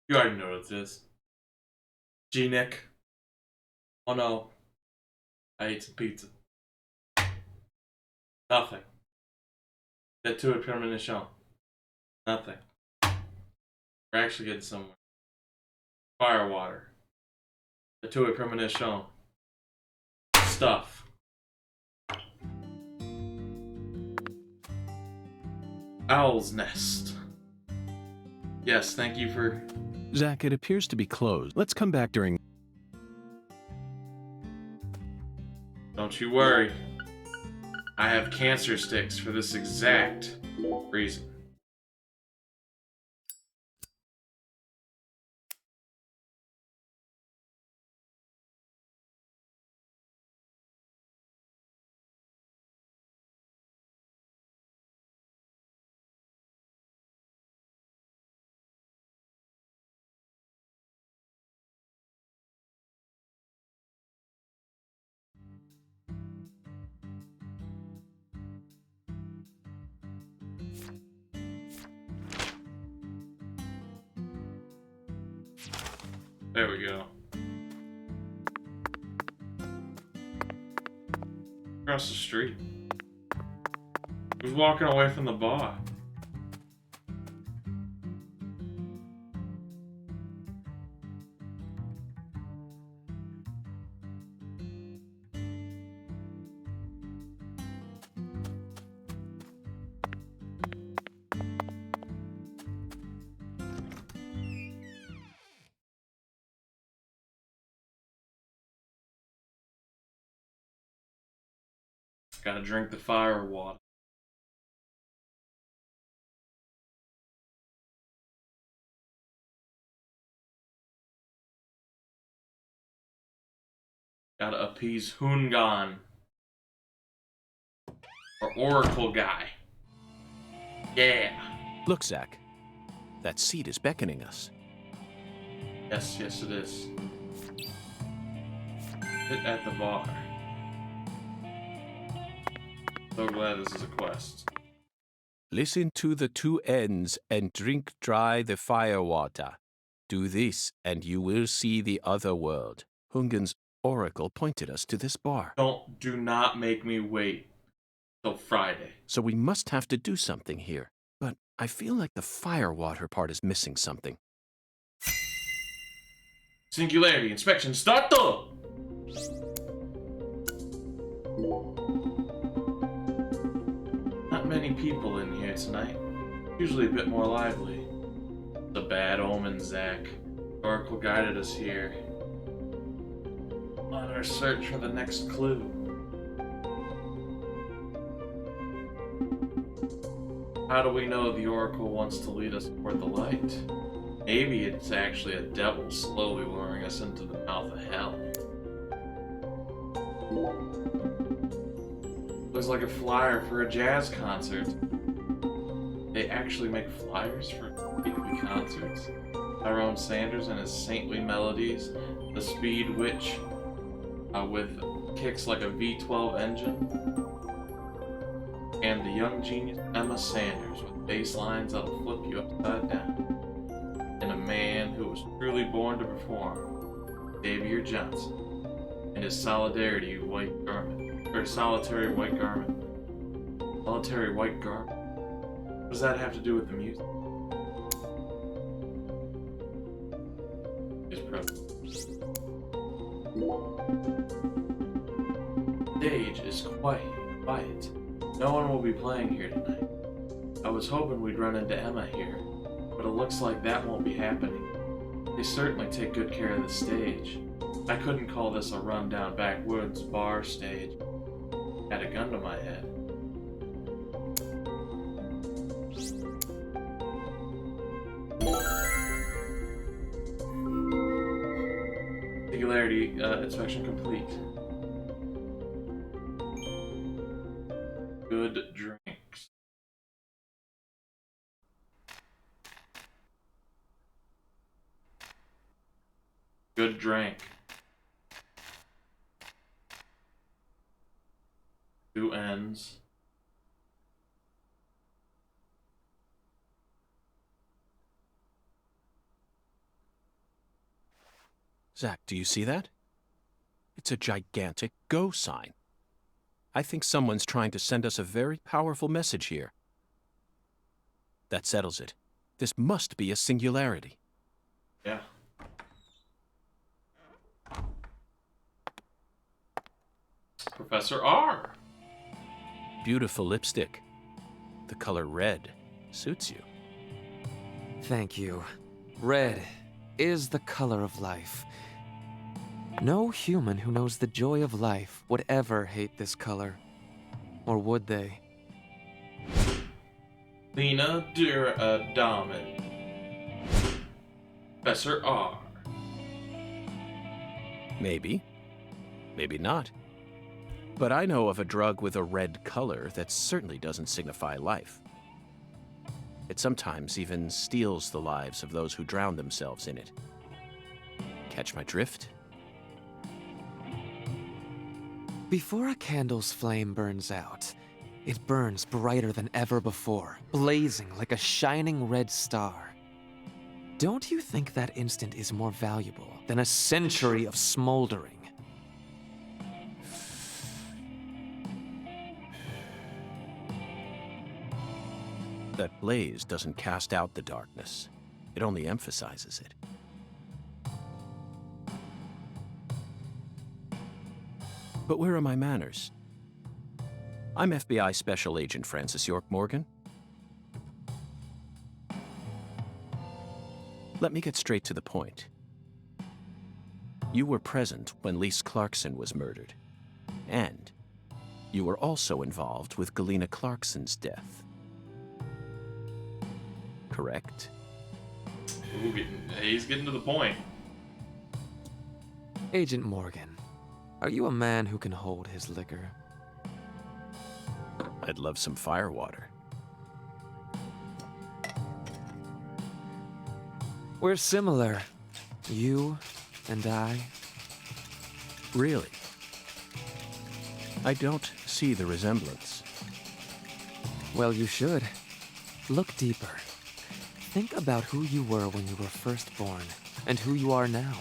You already know what it is. G-Nick. Oh no. I ate some pizza. Nothing. Get to a premonition. Nothing. We're actually getting somewhere. Fire water. Get to a premonition. Stuff. Owl's nest. Yes, thank you for... Zach, it appears to be closed. Let's come back during... Don't you worry. I have cancer sticks for this exact reason. There we go. Across the street. Who's walking away from the bar? Gotta drink the fire water. Gotta appease Hungan. Or Oracle guy. Yeah. Look, Zach. That seat is beckoning us. Yes, yes it is. Sit at the bar. So glad this is a quest. Listen to the two ends and drink dry the fire water. Do this, and you will see the other world. Hungan's oracle pointed us to this bar. Do not make me wait till Friday. So we must have to do something here. But I feel like the fire water part is missing something. Singularity inspection starto! Not many people in here tonight. Usually a bit more lively. The bad omen, Zach. Oracle guided us here on our search for the next clue. How do we know the Oracle wants to lead us toward the light? Maybe it's actually a devil slowly luring us into the mouth of hell. Looks like a flyer for a jazz concert. They actually make flyers for weekly concerts? Tyrone Sanders and his saintly melodies, the speed witch with kicks like a V12 engine, and the young genius Emma Sanders with bass lines that'll flip you upside down, and a man who was truly born to perform, Xavier Johnson, and his solidarity white garment, or solitary white garment. Solitary white garment? What does that have to do with the music? Stage is quiet. No one will be playing here tonight. I was hoping we'd run into Emma here, but it looks like that won't be happening. They certainly take good care of the stage. I couldn't call this a rundown backwoods bar stage. Had a gun to my head. Singularity inspection complete. Good drinks. Good drink. Two ends. Zach, do you see that? It's a gigantic go sign. I think someone's trying to send us a very powerful message here. That settles it. This must be a singularity. Yeah. Professor R. Beautiful lipstick. The color red suits you. Thank you. Red is the color of life. No human who knows the joy of life would ever hate this color. Or would they? Lena Duradomin. Professor R. Maybe. Maybe not. But I know of a drug with a red color that certainly doesn't signify life. It sometimes even steals the lives of those who drown themselves in it. Catch my drift? Before a candle's flame burns out, it burns brighter than ever before, blazing like a shining red star. Don't you think that instant is more valuable than a century of smoldering? That blaze doesn't cast out the darkness. It only emphasizes it. But where are my manners? I'm FBI Special Agent Francis York Morgan. Let me get straight to the point. You were present when Lise Clarkson was murdered. And you were also involved with Galena Clarkson's death. Correct? Ooh, he's getting to the point. Agent Morgan, are you a man who can hold his liquor? I'd love some firewater. We're similar. You and I. Really? I don't see the resemblance. Well, you should. Look deeper. Think about who you were when you were first born, and who you are now.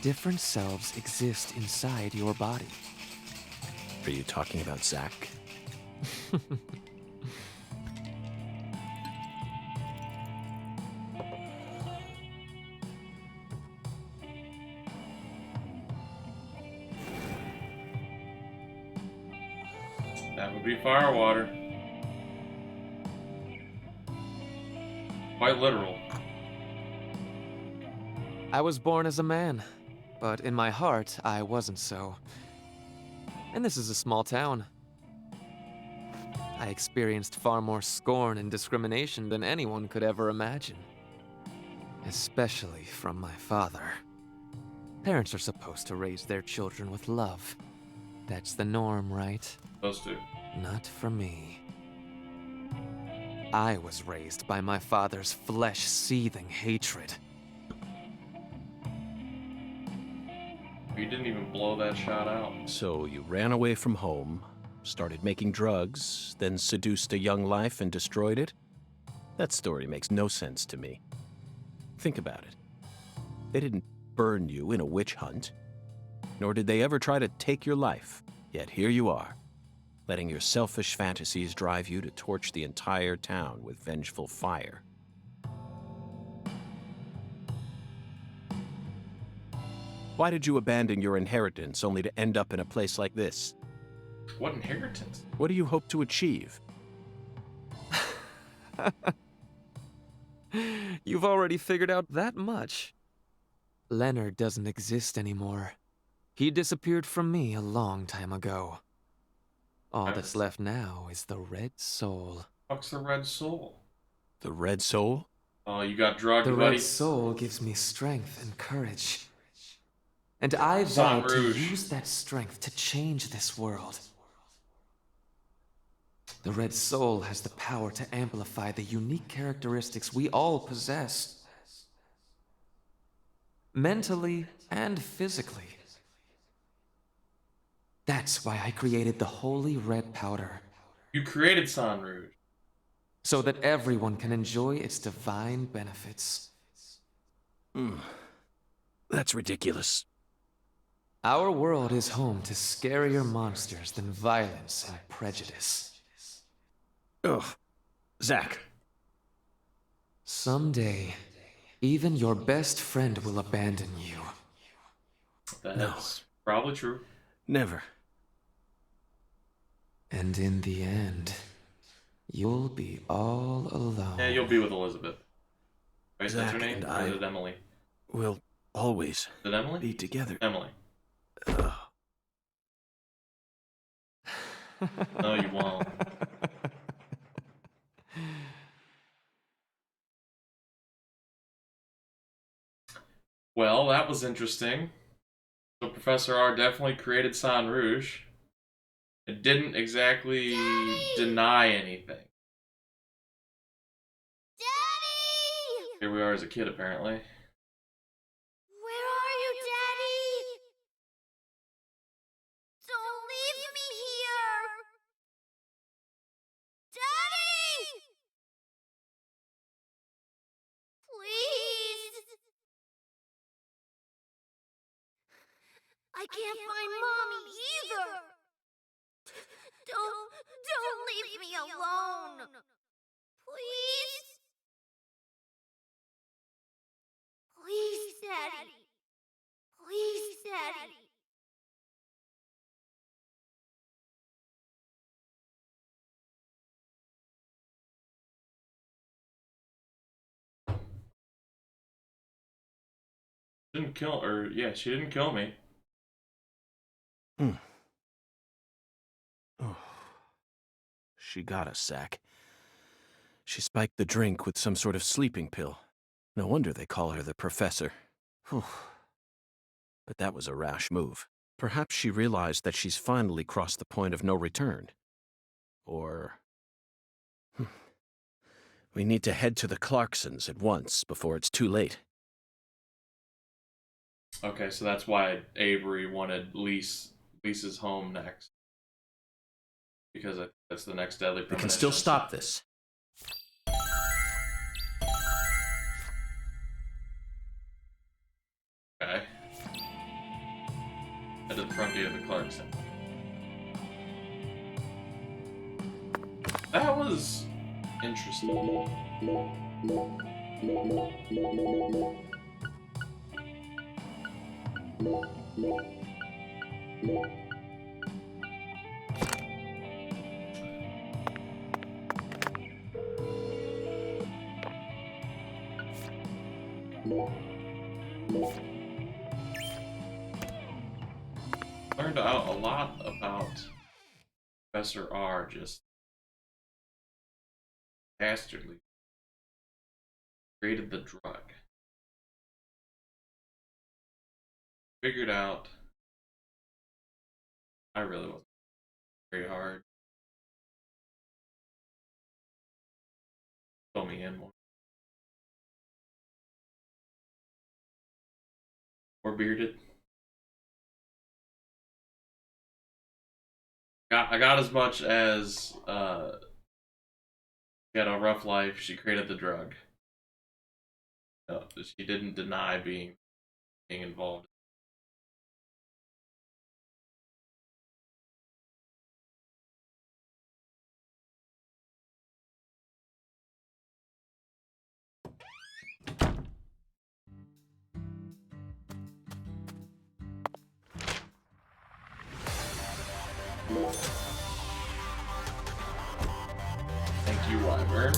Different selves exist inside your body. Are you talking about Zach? That would be firewater. Quite literal. I was born as a man, but in my heart, I wasn't so. And this is a small town. I experienced far more scorn and discrimination than anyone could ever imagine. Especially from my father. Parents are supposed to raise their children with love. That's the norm, right? Supposed to. Not for me. I was raised by my father's flesh-seething hatred. You didn't even blow that shot out. So you ran away from home, started making drugs, then seduced a young life and destroyed it? That story makes no sense to me. Think about it. They didn't burn you in a witch hunt, nor did they ever try to take your life. Yet here you are, letting your selfish fantasies drive you to torch the entire town with vengeful fire. Why did you abandon your inheritance only to end up in a place like this? What inheritance? What do you hope to achieve? You've already figured out that much. Leonard doesn't exist anymore. He disappeared from me a long time ago. All that's left now is the Red Soul. Fuck's the Red Soul? The Red Soul? Oh, you got drugged, The buddy. Red Soul gives me strength and courage. And I Sang vow to Rouge. use that strength to change this world. The Red Soul has the power to amplify the unique characteristics we all possess. Mentally and physically. That's why I created the holy red powder. You created Sang Rouge. So that everyone can enjoy its divine benefits. That's ridiculous. Our world is home to scarier monsters than violence and prejudice. Ugh. Zach. Someday, even your best friend will abandon you. That's probably true. Never. And in the end, you'll be all alone. Yeah, you'll be with Elizabeth. Right, Zach that's her name? and Or I- is it Emily? We'll always Is it Emily? be together. Emily. Ugh. No, you won't. Well, that was interesting. So Professor R definitely created San Rouge. It didn't exactly deny anything. Daddy! Here we are as a kid, apparently. Where are you, Daddy? Don't leave me here! Daddy! Please! I can't find Mommy either! Don't leave me alone! Please? Please, Daddy. Please, Daddy. Didn't kill, or yeah, she didn't kill me. Oh. She got us, Zach. She spiked the drink with some sort of sleeping pill. No wonder they call her the Professor. Whew. But that was a rash move. Perhaps she realized that she's finally crossed the point of no return. Or... We need to head to the Clarksons at once before it's too late. Okay, so that's why Avery wanted Lisa's home next. Because that's the next deadly We premonition. can still stop this. Okay. Head to the front gate of the Clarkson. That was interesting. Learned out a lot about Professor R just dastardly created the drug. Figured out I really wasn't very hard. Fill me in more. Or bearded. I got as much as she had a rough life. She created the drug. No, she didn't deny being involved. Thank you, Wyvern.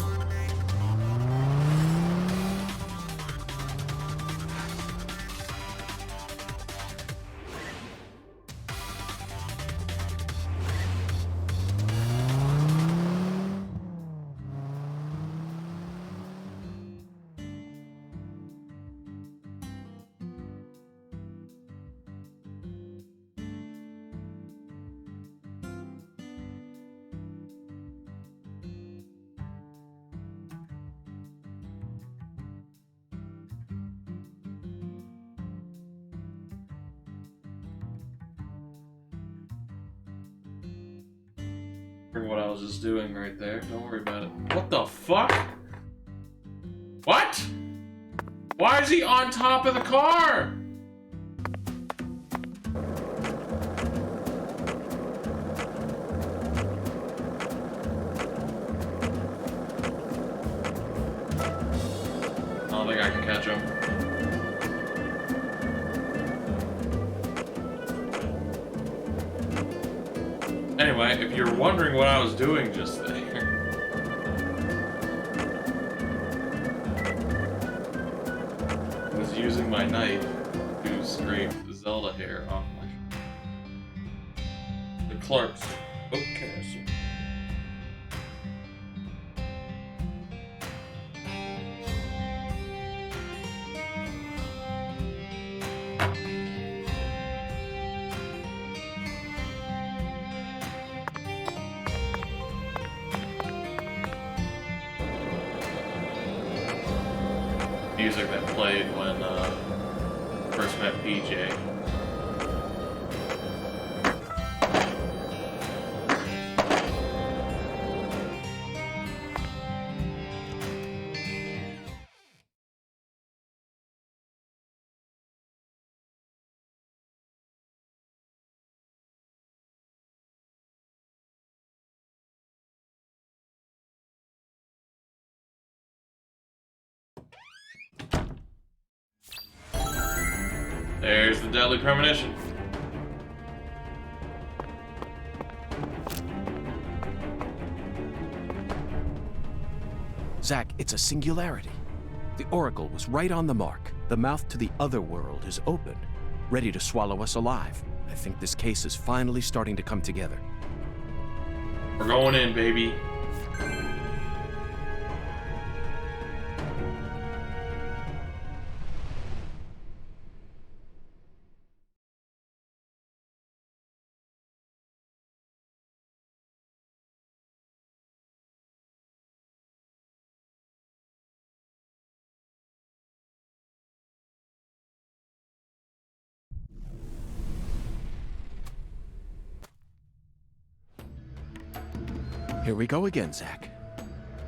What I was just doing right there. Don't worry about it. What the fuck? What? Why is he on top of the car? don't think I can catch him. Anyway, if you're wondering what I was doing just there, I was using my knife to scrape Zelda hair off my the clerk's bookcase. Music that played when first met PJ. There's the deadly premonition. Zack, it's a singularity. The Oracle was right on the mark. The mouth to the other world is open, ready to swallow us alive. I think this case is finally starting to come together. We're going in, baby. Here we go again, Zack.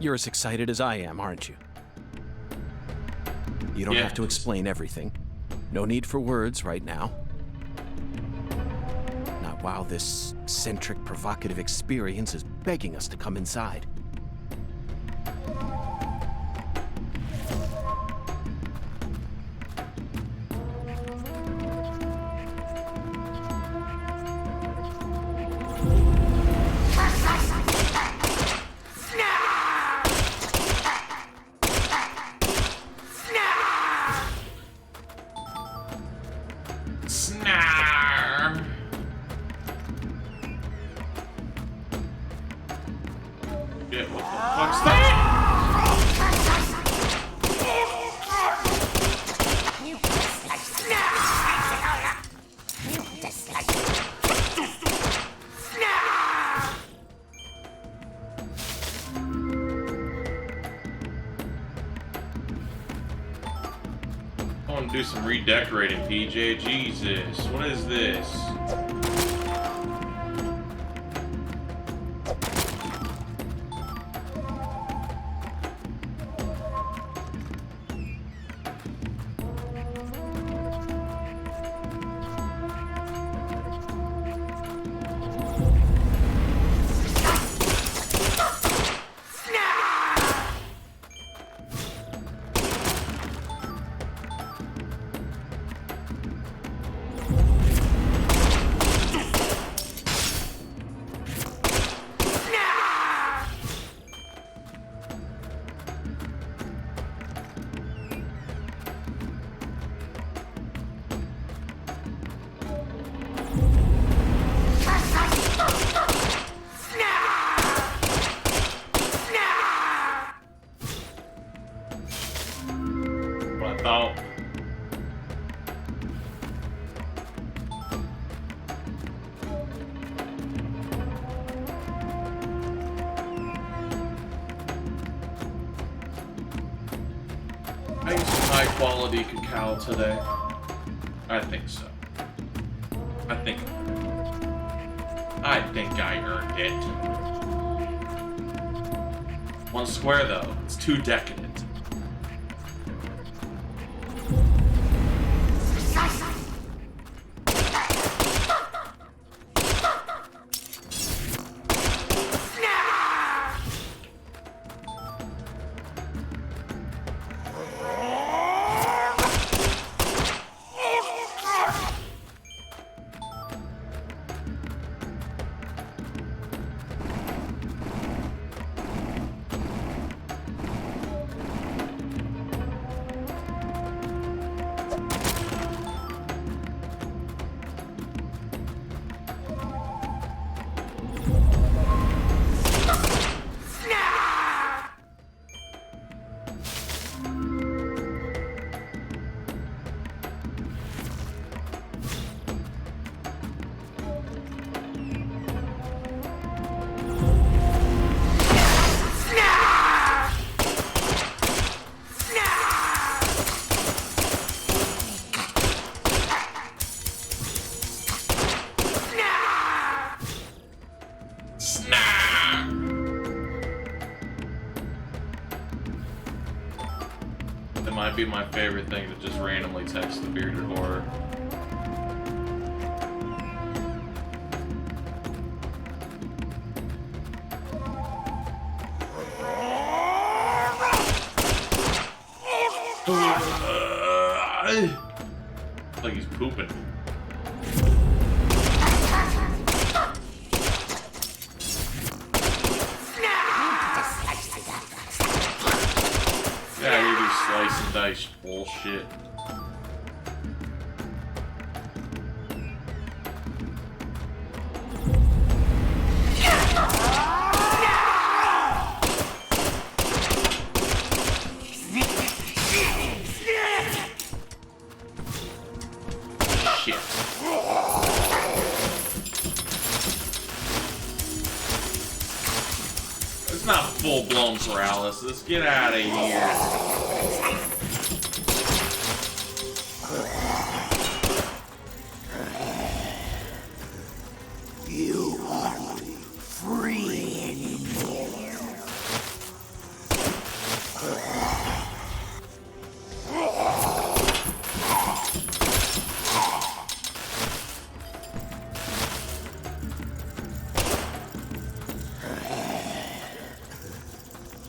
You're as excited as I am, aren't you? You don't have to explain everything. No need for words right now. Not while this eccentric, provocative experience is begging us to come inside. Snarr. Shit, what the fuck's that? I want to do some redecorating, PJ. Jesus, what is this? What I thought. I used some high quality cacao today. I think so. I think I earned it. One square though, it's too decadent. be my favorite thing to just randomly text the bearded horror. Like he's pooping. Yeah, you do slice and dice bullshit. It's not full-blown paralysis. Let's get out of here. You aren't free anymore.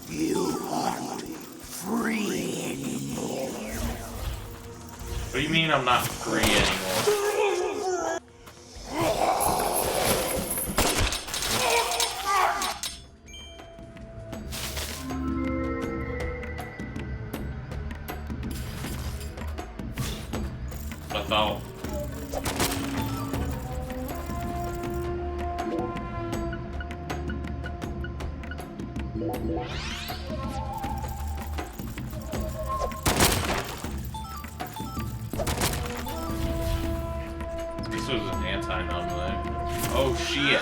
You aren't free anymore. What do you mean I'm not free anymore? I thought. This was an anti-numb thing. Oh shit.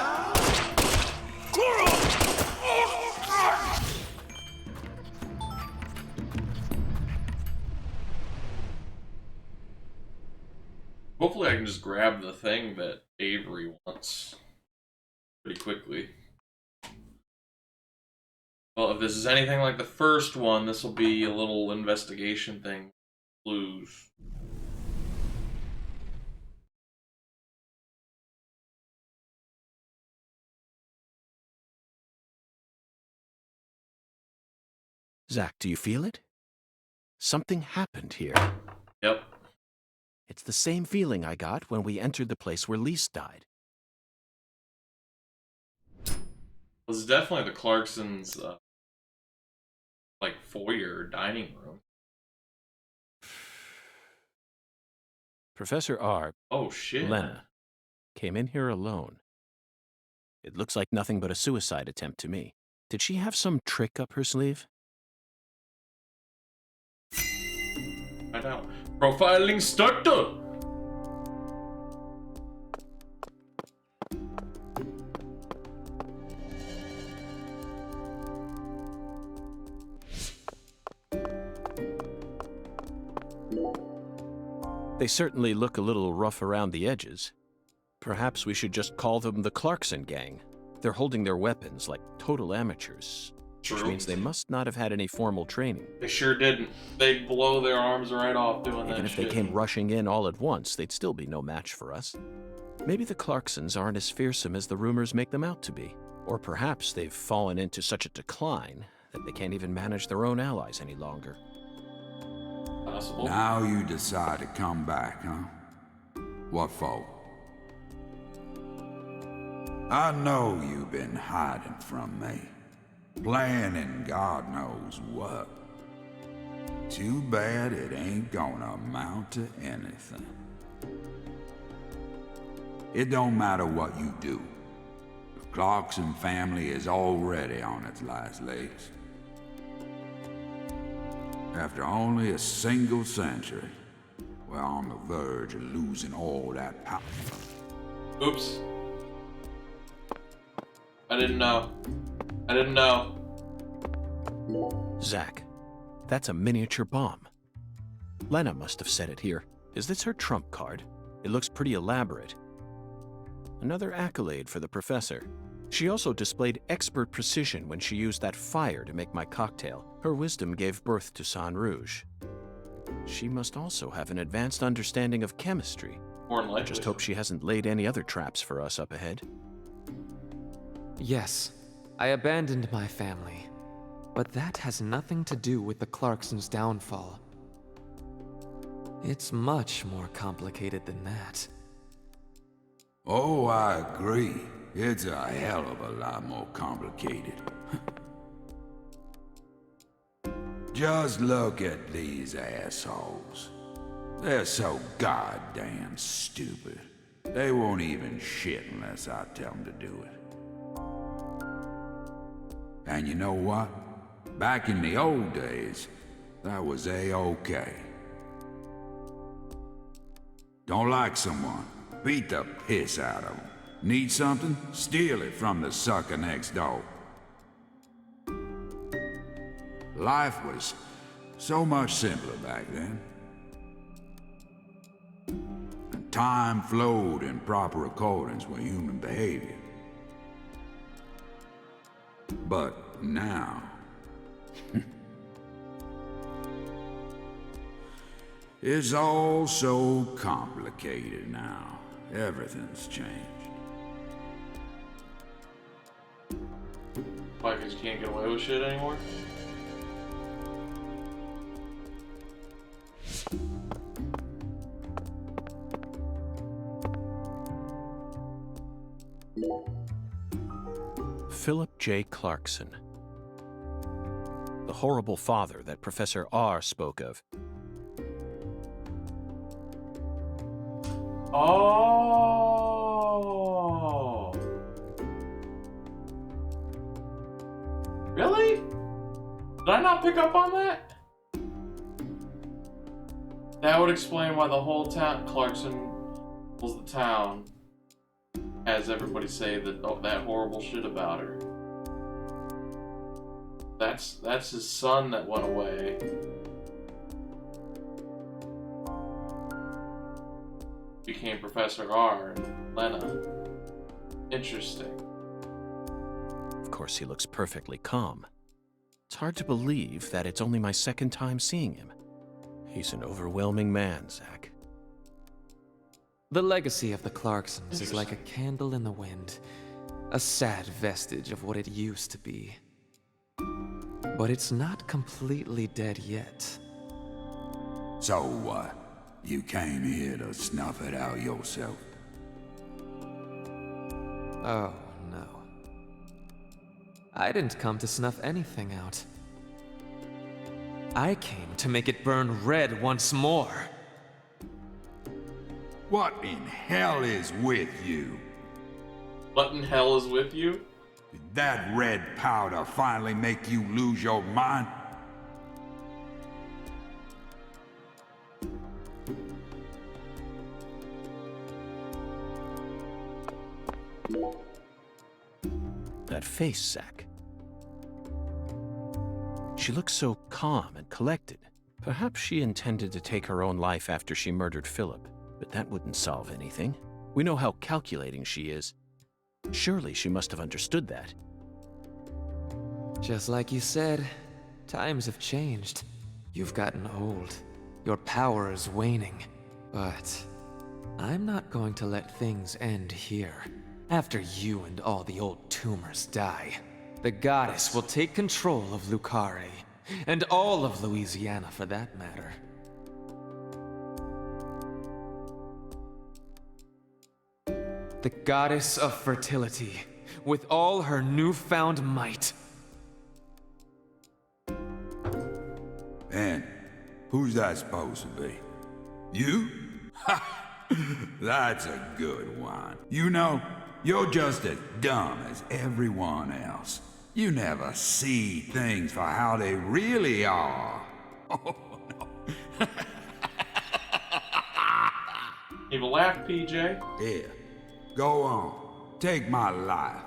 Hopefully I can just grab the thing that Avery wants pretty quickly. Well, if this is anything like the first one, this will be a little investigation thing. Clues. Zach, do you feel it? Something happened here. Yep. It's the same feeling I got when we entered the place where Lise died. This is definitely the Clarksons' like foyer dining room. Professor R. Oh shit. Lena came in here alone. It looks like nothing but a suicide attempt to me. Did she have some trick up her sleeve? Find out. Profiling starter. They certainly look a little rough around the edges. Perhaps we should just call them the Clarkson gang. They're holding their weapons like total amateurs. True. Which means they must not have had any formal training. They sure didn't. They'd blow their arms right off doing that Even if shit. they came rushing in all at once, they'd still be no match for us. Maybe the Clarksons aren't as fearsome as the rumors make them out to be. Or perhaps they've fallen into such a decline that they can't even manage their own allies any longer. Possible. Now you decide to come back, huh? What for? I know you've been hiding from me. Planning God knows what. Too bad it ain't gonna amount to anything. It don't matter what you do. The Clarkson family is already on its last legs. After only a single century, we're on the verge of losing all that power. Oops. I didn't know. I didn't know. Zach, that's a miniature bomb. Lena must have set it here. Is this her trump card? It looks pretty elaborate. Another accolade for the professor. She also displayed expert precision when she used that fire to make my cocktail. Her wisdom gave birth to Sang Rouge. She must also have an advanced understanding of chemistry. More than I likely. just hope she hasn't laid any other traps for us up ahead. Yes, I abandoned my family. But that has nothing to do with the Clarksons' downfall. It's much more complicated than that. Oh, I agree. It's a hell of a lot more complicated. Just look at these assholes. They're so goddamn stupid. They won't even shit unless I tell them to do it. And you know what? Back in the old days, that was A-okay. Don't like someone, beat the piss out of them. Need something? Steal it from the sucker next door. Life was so much simpler back then. And time flowed in proper accordance with human behavior. But now... it's all so complicated now. Everything's changed. Why, because you can't get away with shit anymore? Philip J. Clarkson. The horrible father that Professor R spoke of. Oh. Really? Did I not pick up on that? That would explain why the whole town, Clarkson was the town, has everybody say that that horrible shit about her. That's his son that went away. Became Professor R and Lena. Interesting. Of course, he looks perfectly calm. It's hard to believe that it's only my second time seeing him. He's an overwhelming man, Zach. The legacy of the Clarksons is like a candle in the wind, a sad vestige of what it used to be. But it's not completely dead yet. So what? You came here to snuff it out yourself? Oh, no. I didn't come to snuff anything out. I came to make it burn red once more. What in hell is with you? What in hell is with you? Did that red powder finally make you lose your mind? That face, Zach. She looks so calm and collected. Perhaps she intended to take her own life after she murdered Philip, but that wouldn't solve anything. We know how calculating she is. Surely she must have understood that. Just like you said, times have changed. You've gotten old. Your power is waning. But I'm not going to let things end here. After you and all the old tumors die, the goddess will take control of Lucare, and all of Louisiana for that matter. The goddess of fertility, with all her newfound might. And who's that supposed to be? You? Ha! That's a good one. You know, you're just as dumb as everyone else. You never see things for how they really are. Oh, no. You have a laugh, PJ? Here, go on. Take my life.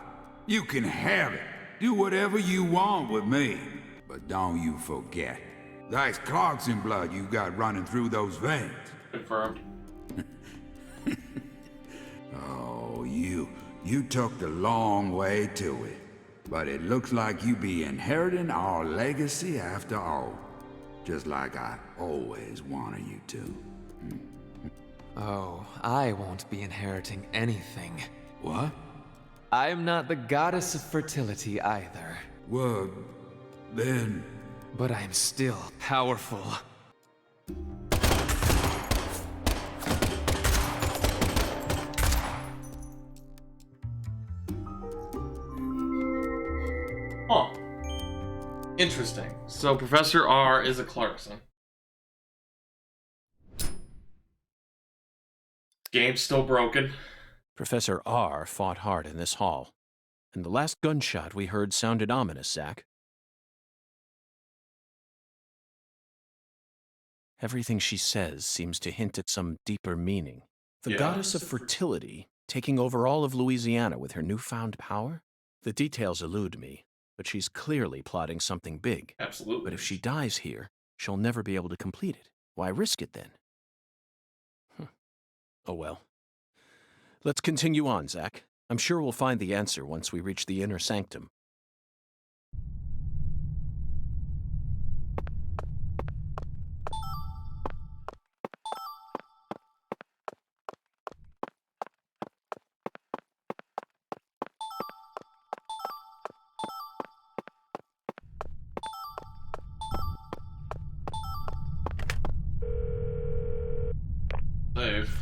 You can have it. Do whatever you want with me. But don't you forget, that's Clarkson blood you got running through those veins. Confirmed. Oh, you took the long way to it. But it looks like you be inheriting our legacy after all. just like I always wanted you to. Oh, I won't be inheriting anything. What? I'm not the goddess of fertility either. Well, then... But I'm still powerful. Huh. Interesting. So Professor R is a Clarkson. Game's still broken. Professor R fought hard in this hall, and the last gunshot we heard sounded ominous, Zack. Everything she says seems to hint at some deeper meaning. The Yeah. goddess of fertility taking over all of Louisiana with her newfound power? The details elude me, but she's clearly plotting something big. Absolutely. But if she dies here, she'll never be able to complete it. Why risk it then? Oh well. Let's continue on, Zack. I'm sure we'll find the answer once we reach the inner sanctum. Save.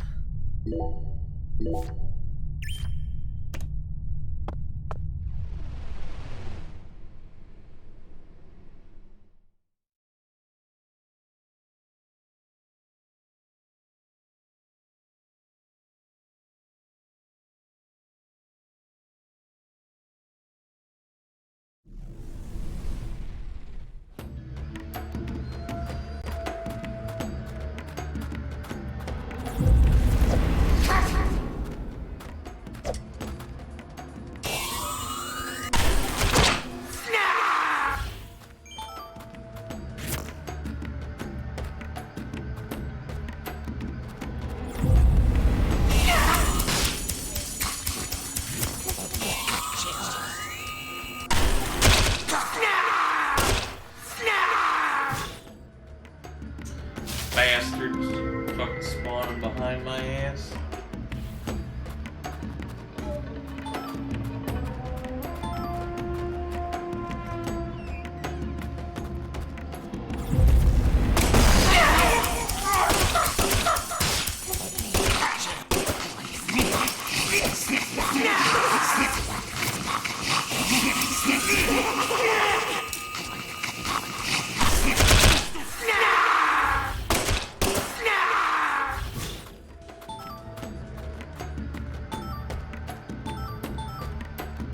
Bastards fucking spawning behind my ass.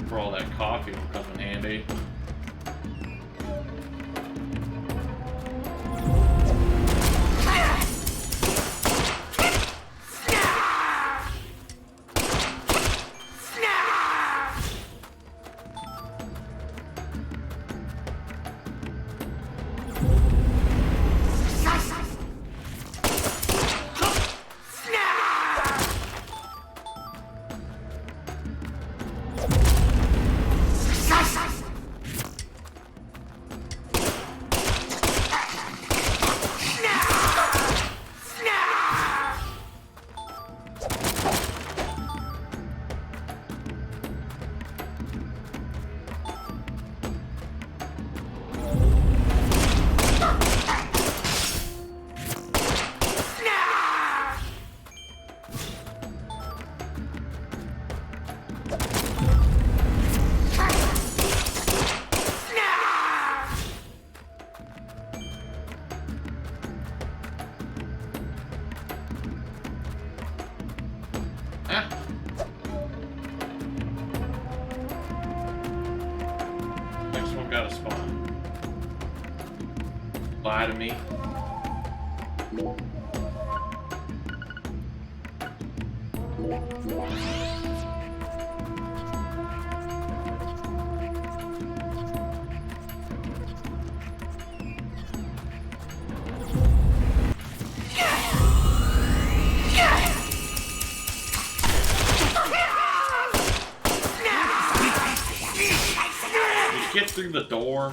For all that coffee will come in handy. Next one got a spawn. Lie to me. Get through the door.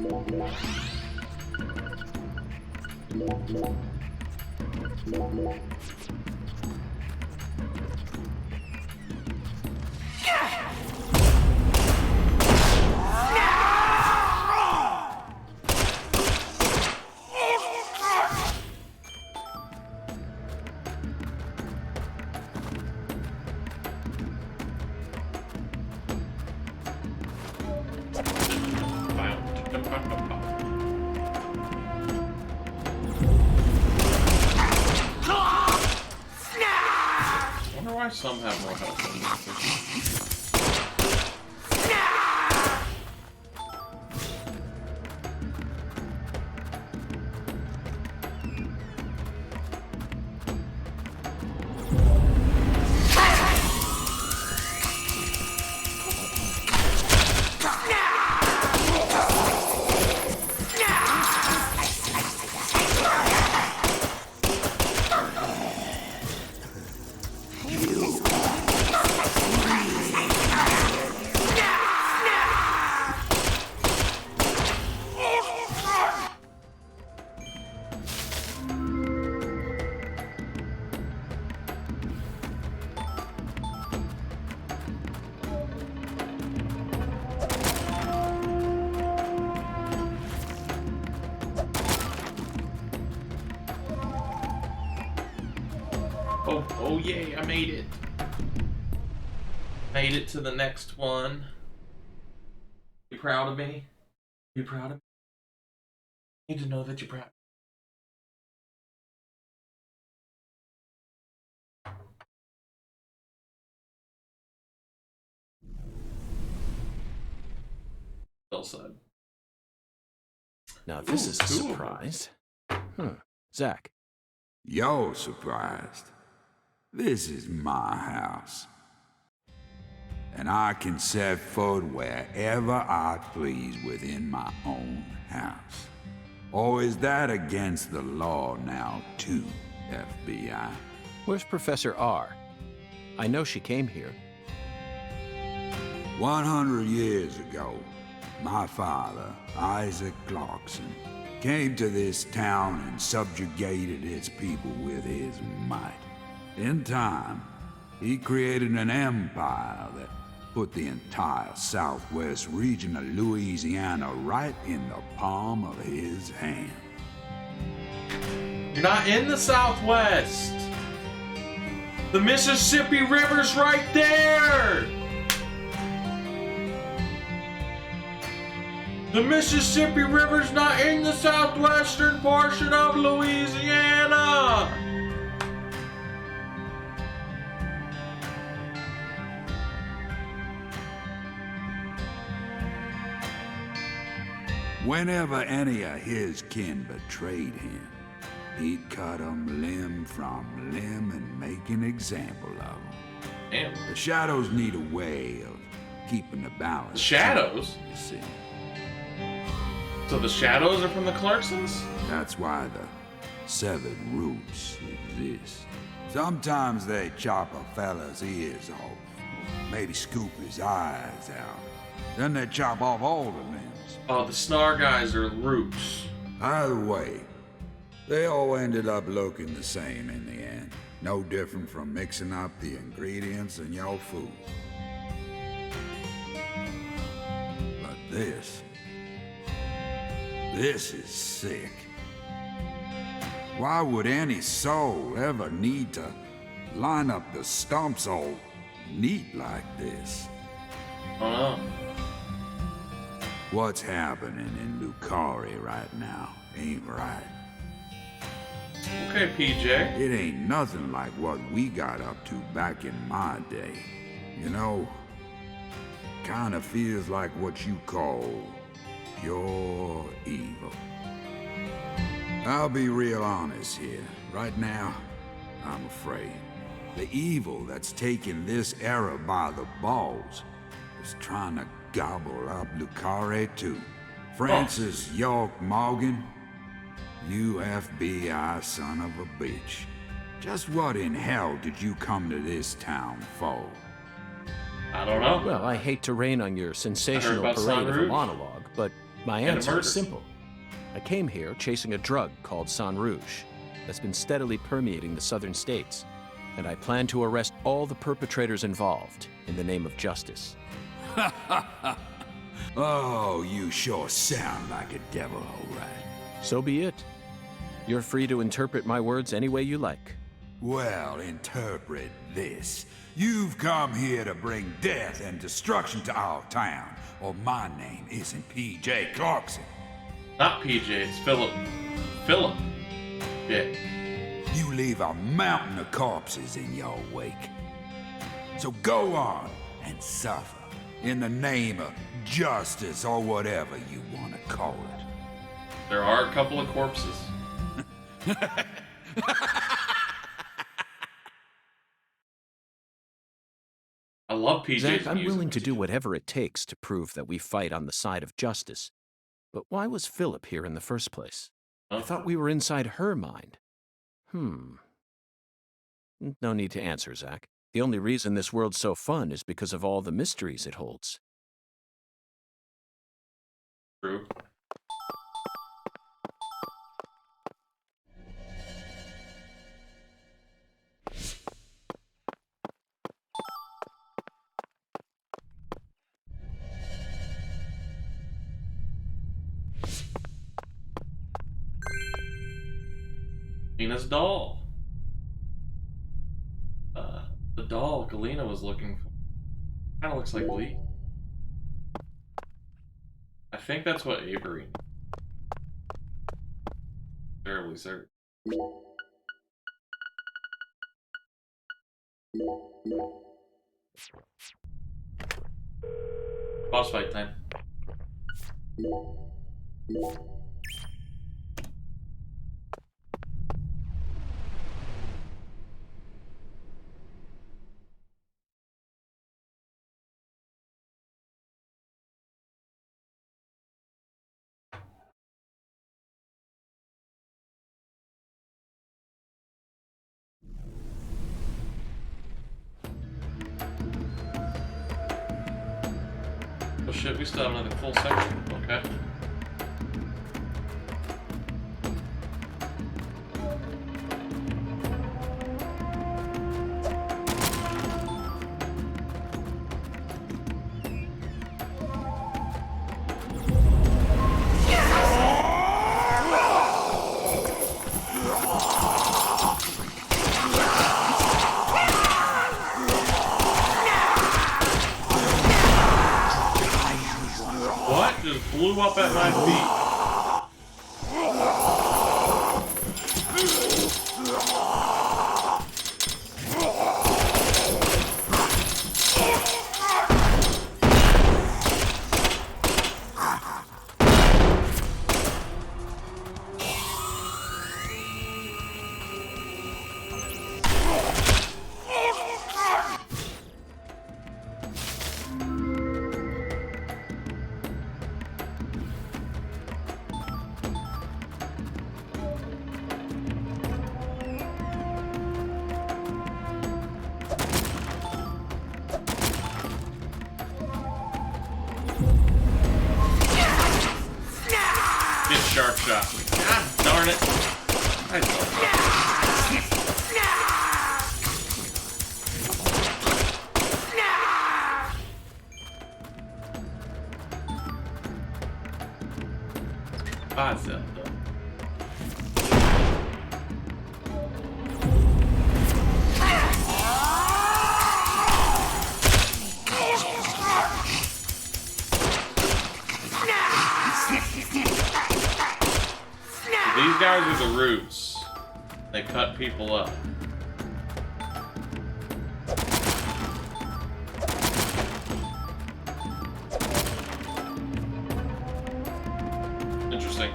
I wonder why some have more health than others. Oh yay, I made it. Made it to the next one. You proud of me? You proud of me? I need to know that you're proud. Well said. Now this is a cool. surprise. Zach. You're surprised. This is my house. And I can set foot wherever I please within my own house. Or is that against the law now, too, FBI? Where's Professor R? I know she came here. 100 years ago, my father, Isaac Clarkson, came to this town and subjugated its people with his might. In time, he created an empire that put the entire southwest region of Louisiana right in the palm of his hand. You're not in the Southwest. The Mississippi River's right there. The Mississippi River's not in the southwestern portion of Louisiana. Whenever any of his kin betrayed him, he'd cut 'em limb from limb and make an example of 'em. Damn. The Shadows need a way of keeping the balance. The Shadows? You see. So the Shadows are from the Clarksons? That's why the severed roots exist. Sometimes they chop a fella's ears off, maybe scoop his eyes out. Then they chop off all the limbs. Oh, the Snar guys are roots. Either way, they all ended up looking the same in the end. No different from mixing up the ingredients in your food. But this is sick. Why would any soul ever need to line up the stumps all neat like this? I don't know. What's happening in Lucari right now ain't right. Okay, PJ. It ain't nothing like what we got up to back in my day. You know, kinda feels like what you call pure evil. I'll be real honest here. Right now, I'm afraid. The evil that's taking this era by the balls is trying to gobble up Lucare too. Francis York Morgan, you FBI son of a bitch. Just what in hell did you come to this town for? I don't know. Well, I hate to rain on your sensational about parade of a Sunroof. monologue, but My And a answer murder. is simple. I came here chasing a drug called San Rouge that's been steadily permeating the southern states, and I plan to arrest all the perpetrators involved in the name of justice. Oh, you sure sound like a devil, all right. So be it. You're free to interpret my words any way you like. Well, interpret this. You've come here to bring death and destruction to our town, or my name isn't P.J. Clarkson. Not PJ, it's Philip. Philip. Yeah. You leave a mountain of corpses in your wake. So go on and suffer in the name of justice or whatever you want to call it. There are a couple of corpses. I love PJ's Zach, I'm music. willing to do whatever it takes to prove that we fight on the side of justice. But why was Philip here in the first place? I thought we were inside her mind. No need to answer, Zach. The only reason this world's so fun is because of all the mysteries it holds. True. Galina's doll. The doll Galina was looking for. Kind of looks like Lee. I think that's what Avery. Terribly certain. Boss fight time. Oh shit, we still have another full section. Okay. What just blew up at my feet? Get shark shot. God darn it. I Zelda. These guys are the roots. They cut people up. Interesting.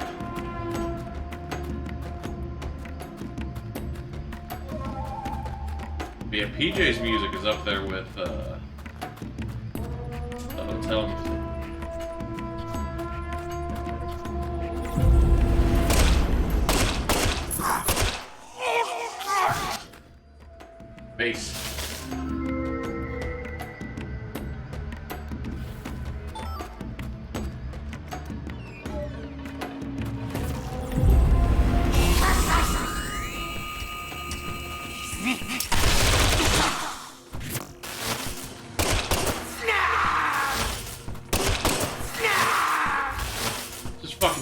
But yeah, PJ's music is up there with the hotel music. Base.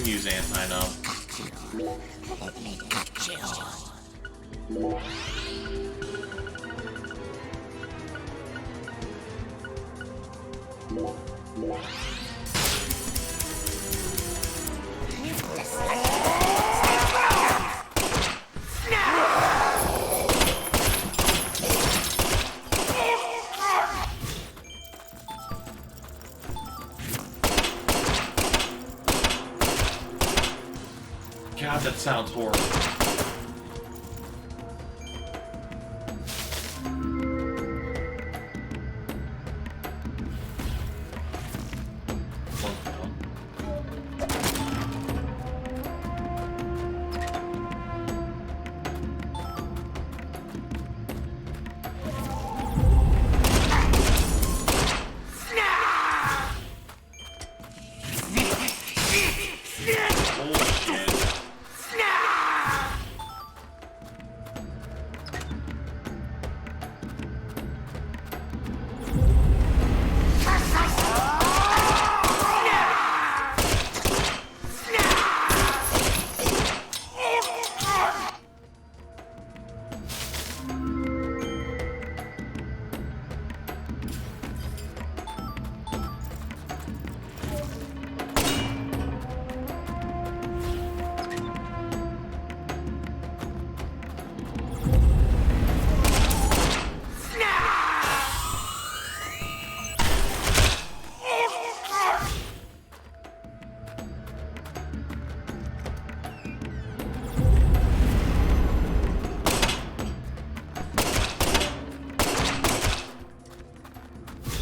use anti-numb. God, that sounds horrible.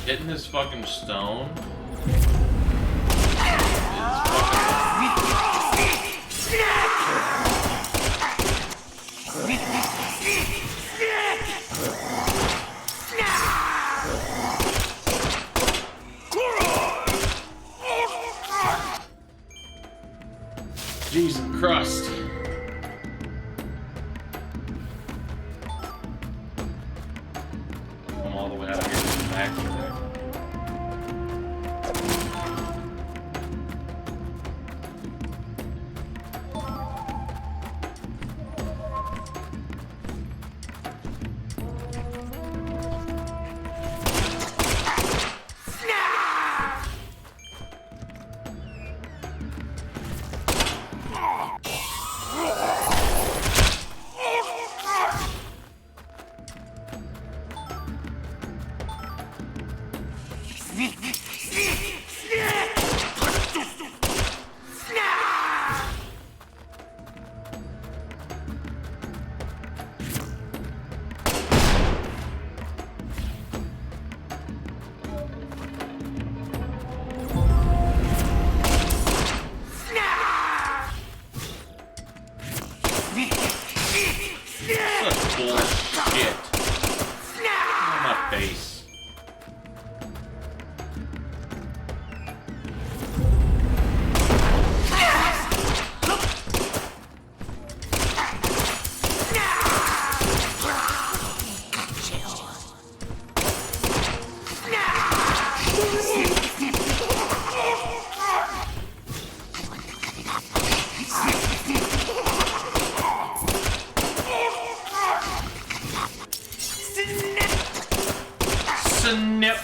Hitting this fucking stone. Jesus Christ. I'm all the way out of here back to there. Such bullshit. On my face. Snip.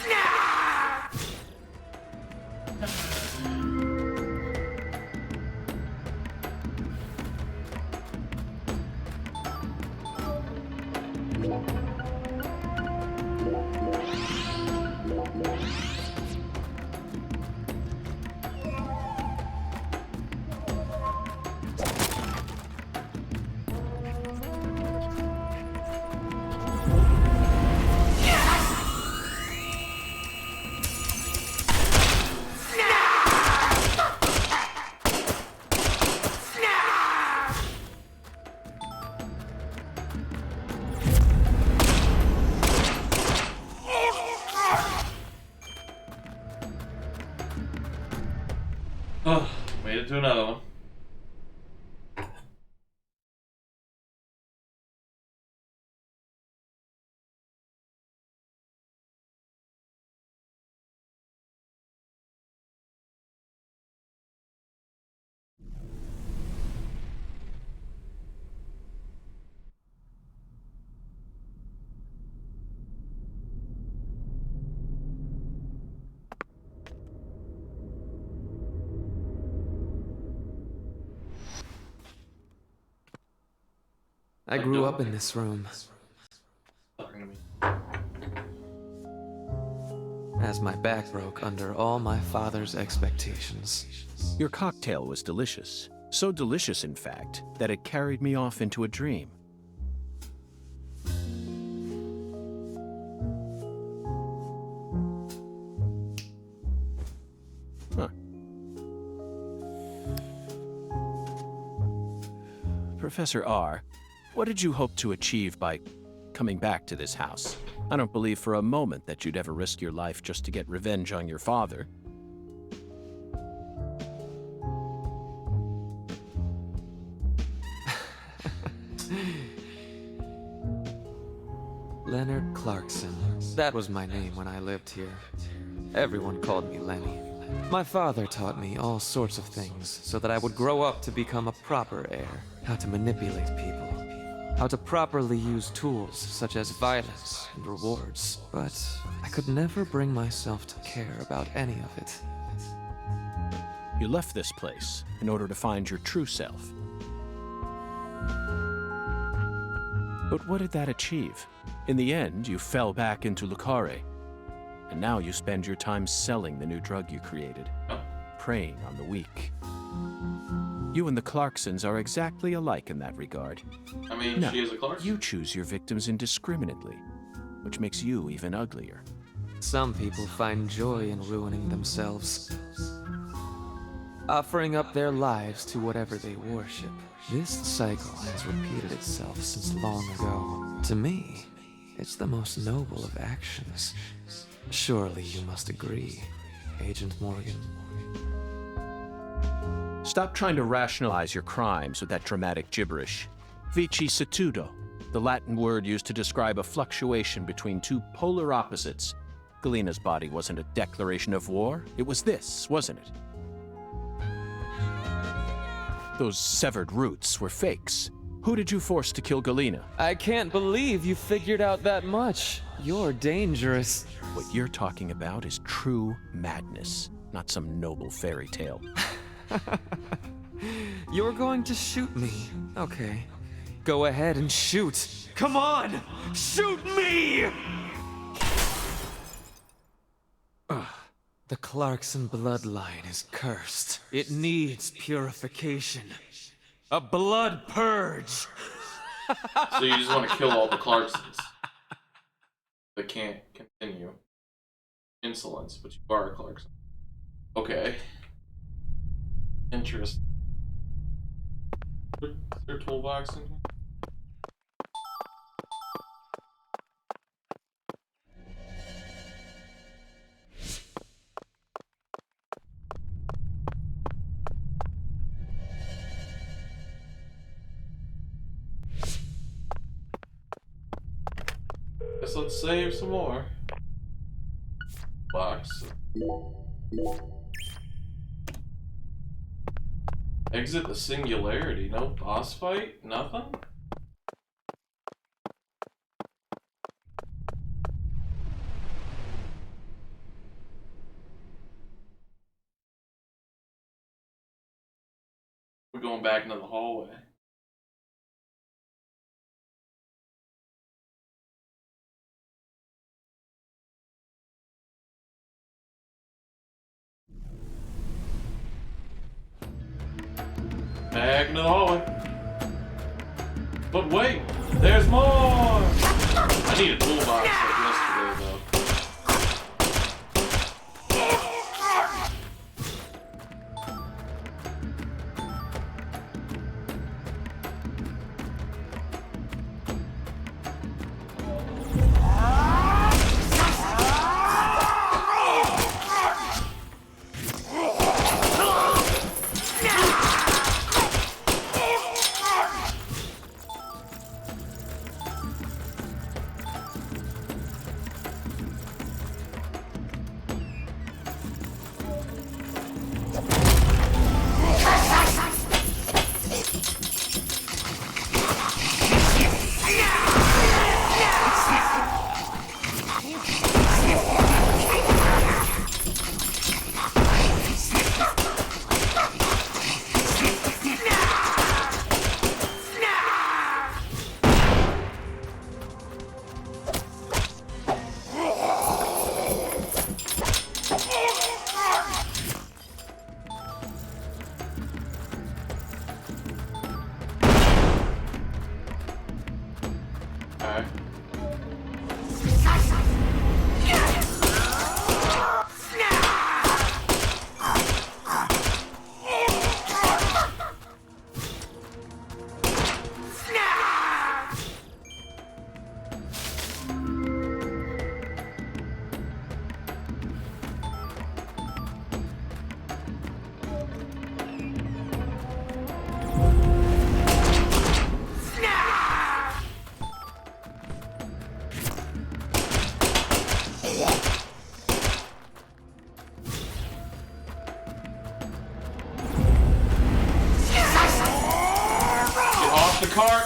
Oh, made it to another one. I grew up in this room. Talking to me. As my back broke under all my father's expectations. Your cocktail was delicious. So delicious, in fact, that it carried me off into a dream. Huh. Professor R, what did you hope to achieve by coming back to this house? I don't believe for a moment that you'd ever risk your life just to get revenge on your father. Leonard Clarkson. That was my name when I lived here. Everyone called me Lenny. My father taught me all sorts of things so that I would grow up to become a proper heir. How to manipulate people. How to properly use tools such as violence and rewards. But I could never bring myself to care about any of it. You left this place in order to find your true self. But what did that achieve? In the end, you fell back into Lucare. And now you spend your time selling the new drug you created, preying on the weak. You and the Clarksons are exactly alike in that regard. I mean, No, she is a Clarkson. you choose your victims indiscriminately, which makes you even uglier. Some people find joy in ruining themselves, offering up their lives to whatever they worship. This cycle has repeated itself since long ago. To me, it's the most noble of actions. Surely you must agree, Agent Morgan. Stop trying to rationalize your crimes with that dramatic gibberish. Vicissitudo, the Latin word used to describe a fluctuation between two polar opposites. Galena's body wasn't a declaration of war. It was this, wasn't it? Those severed roots were fakes. Who did you force to kill Galena? I can't believe you figured out that much. You're dangerous. What you're talking about is true madness, not some noble fairy tale. You're going to shoot me. Okay. Go ahead and shoot. Come on! Shoot me! Ugh. The Clarkson bloodline is cursed. It needs purification. A blood purge! So you just want to kill all the Clarksons. They can't continue. Insolence, but you are a Clarkson. Okay. Interesting. Is there a toolbox in here? Guess let's save some more. Box. Exit the singularity. No boss fight? Nothing? We're going back into the hallway. Back into the hallway. But wait, there's more! I need a toolbox like yesterday, though.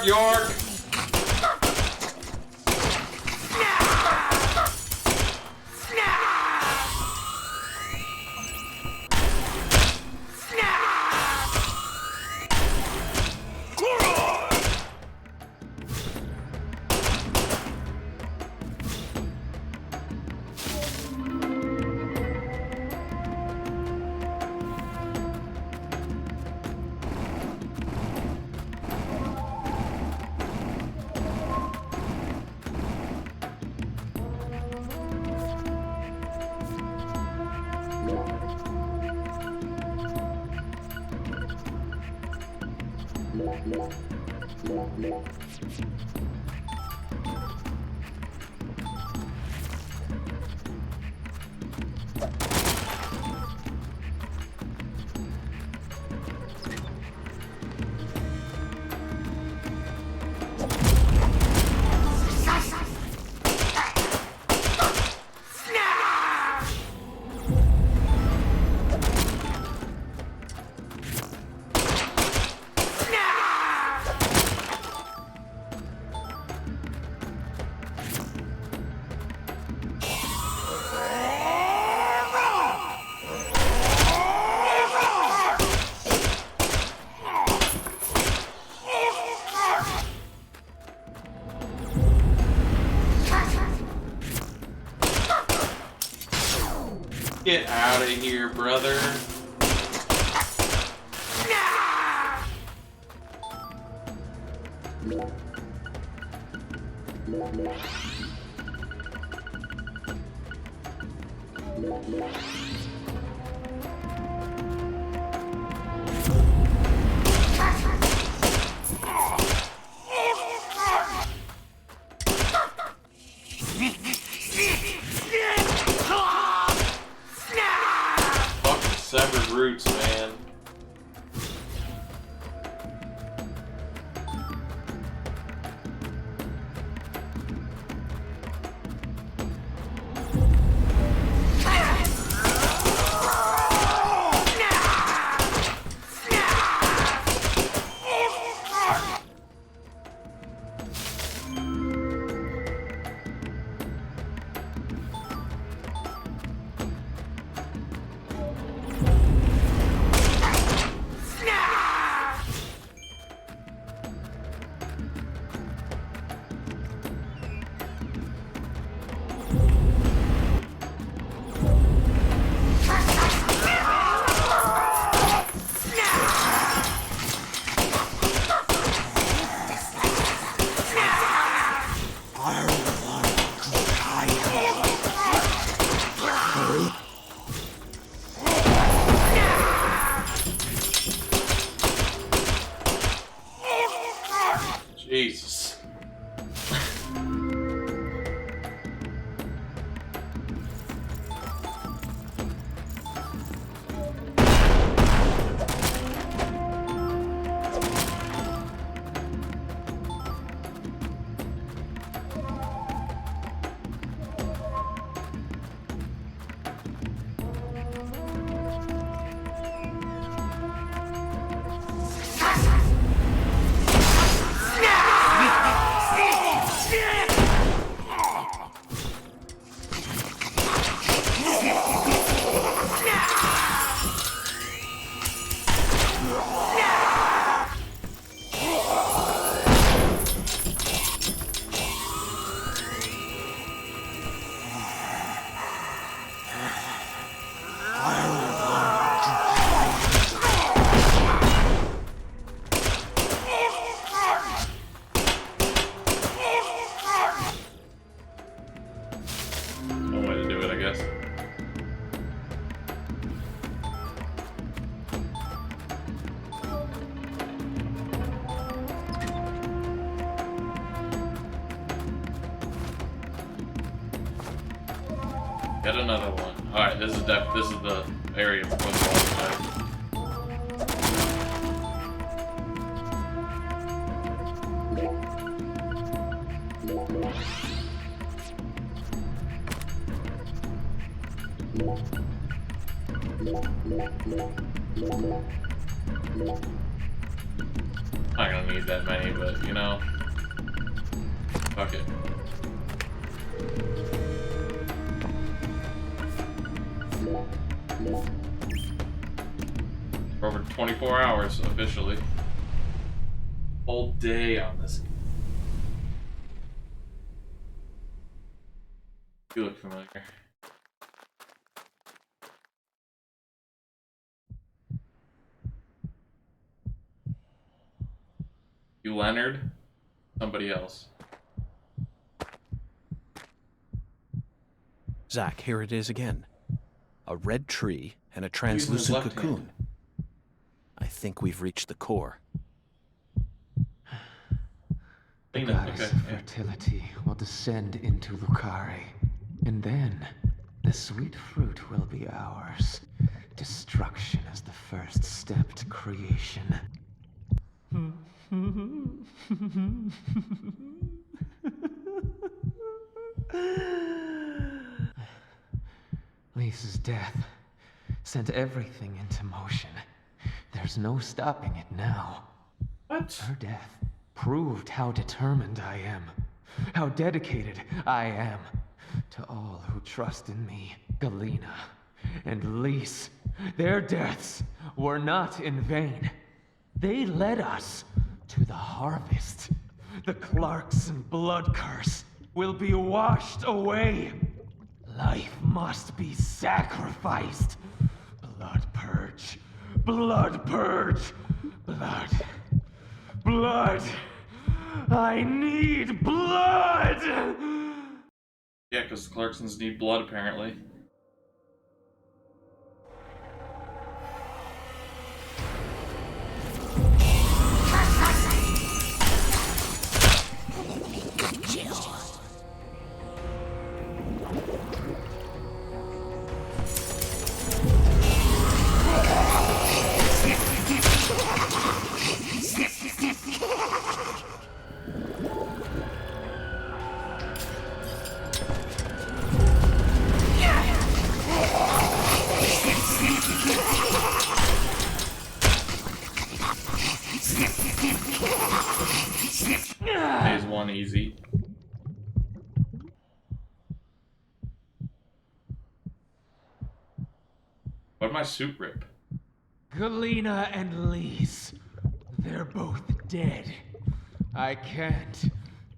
York! Get out of here, brother. Fucking severed roots, man. Jesus. One way to do it, I guess. Get another one. All right, this is the area for the Not gonna need that many, but you know. Fuck it. For over 24 hours officially. Whole day on this. You look familiar. You Leonard? Somebody else. Zach, here it is again. A red tree and a Using his translucent left cocoon. hand. I think we've reached the core. The Lena, goddess okay, of yeah. fertility will descend into Lucare, and then the sweet fruit will be ours. Destruction is the first step to creation. Lisa's death sent everything into motion. There's no stopping it now. What? Her death proved how determined I am, how dedicated I am to all who trust in me. Galena and Lise, their deaths were not in vain. They led us to the harvest. The Clarkson blood curse will be washed away. Life must be sacrificed. Blood purge. Blood purge. Blood. Blood. I need blood! Yeah, because the Clarksons need blood apparently. Phase 1 easy. What'd my suit rip? Galena and Lise, they're both dead. I can't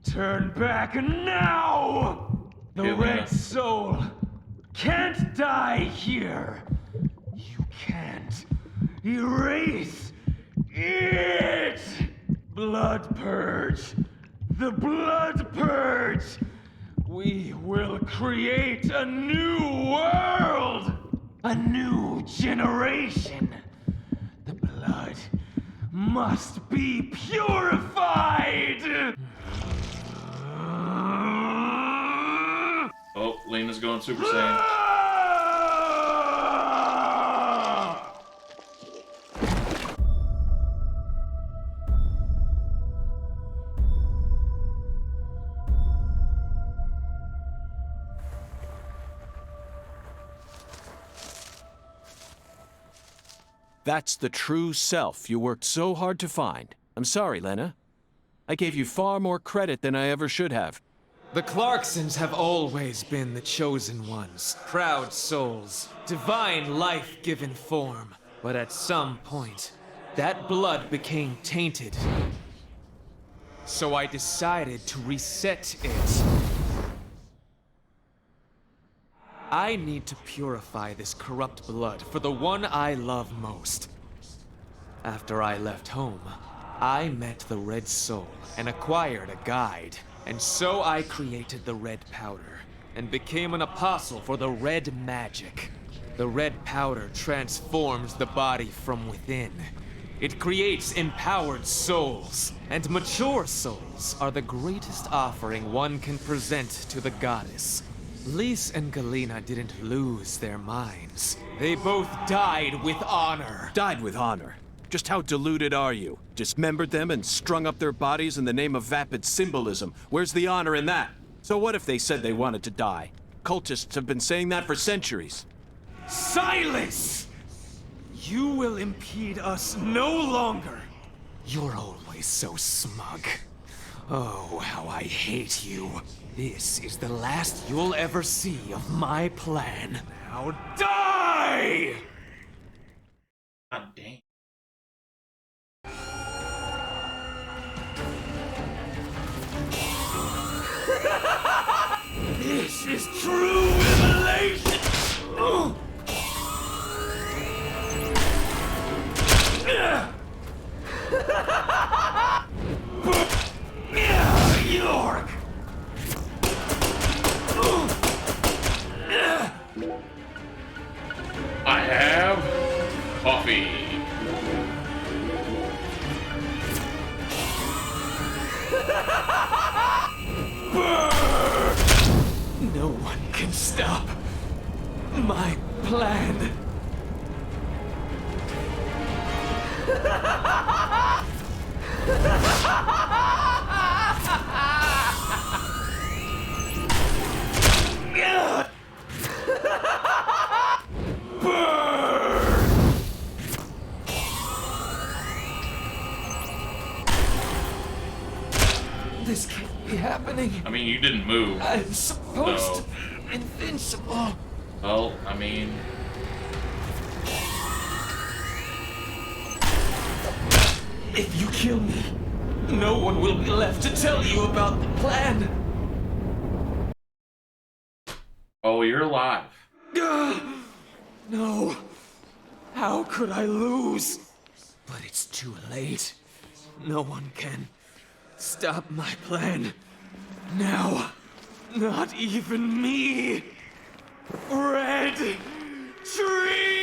turn back now! The Galena. Red Soul can't die here! You can't erase it! Blood Purge! The Blood Purge! We will create a new world! A new generation! The blood must be purified! Oh, Lena's going Super Saiyan. That's the true self you worked so hard to find. I'm sorry, Lena. I gave you far more credit than I ever should have. The Clarksons have always been the chosen ones, proud souls, divine life-given form. But at some point, that blood became tainted. So I decided to reset it. I need to purify this corrupt blood for the one I love most. After I left home, I met the Red Soul and acquired a guide. And so I created the red powder and became an apostle for the red magic. The red powder transforms the body from within. It creates empowered souls, and mature souls are the greatest offering one can present to the goddess. Lise and Galena didn't lose their minds. They both died with honor. Died with honor. Just how deluded are you? Dismembered them and strung up their bodies in the name of vapid symbolism. Where's the honor in that? So what if they said they wanted to die? Cultists have been saying that for centuries. Silence! You will impede us no longer. You're always so smug. Oh, how I hate you. This is the last you'll ever see of my plan. Now die! God dang. This is true revelation! York! I have coffee. No one can stop my plan. This can't be happening. I mean, you didn't move. I'm supposed So- to be invincible. Well, I mean, If you kill me, no one will be left to tell you about the plan. oh, you're alive. No. How could I lose? But it's too late. No one can stop my plan. Now, not even me. Red Tree!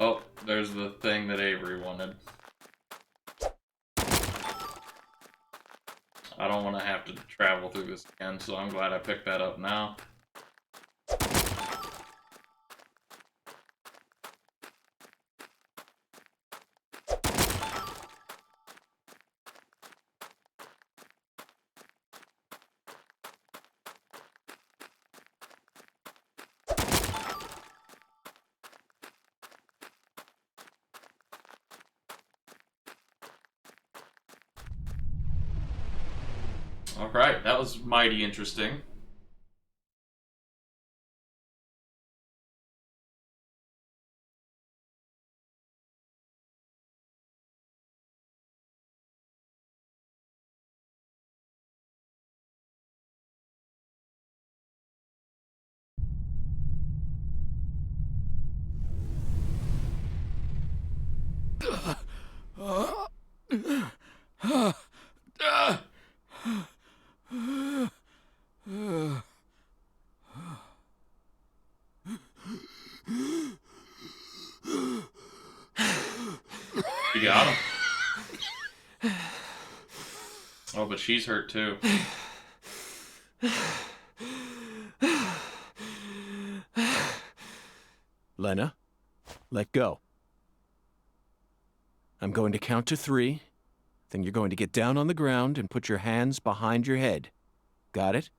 Oh, there's the thing that Avery wanted. I don't want to have to travel through this again, so I'm glad I picked that up now. Alright, that was mighty interesting. You got him. Oh, but she's hurt too. Lena, let go. I'm going to count to 3. Then you're going to get down on the ground and put your hands behind your head. Got it?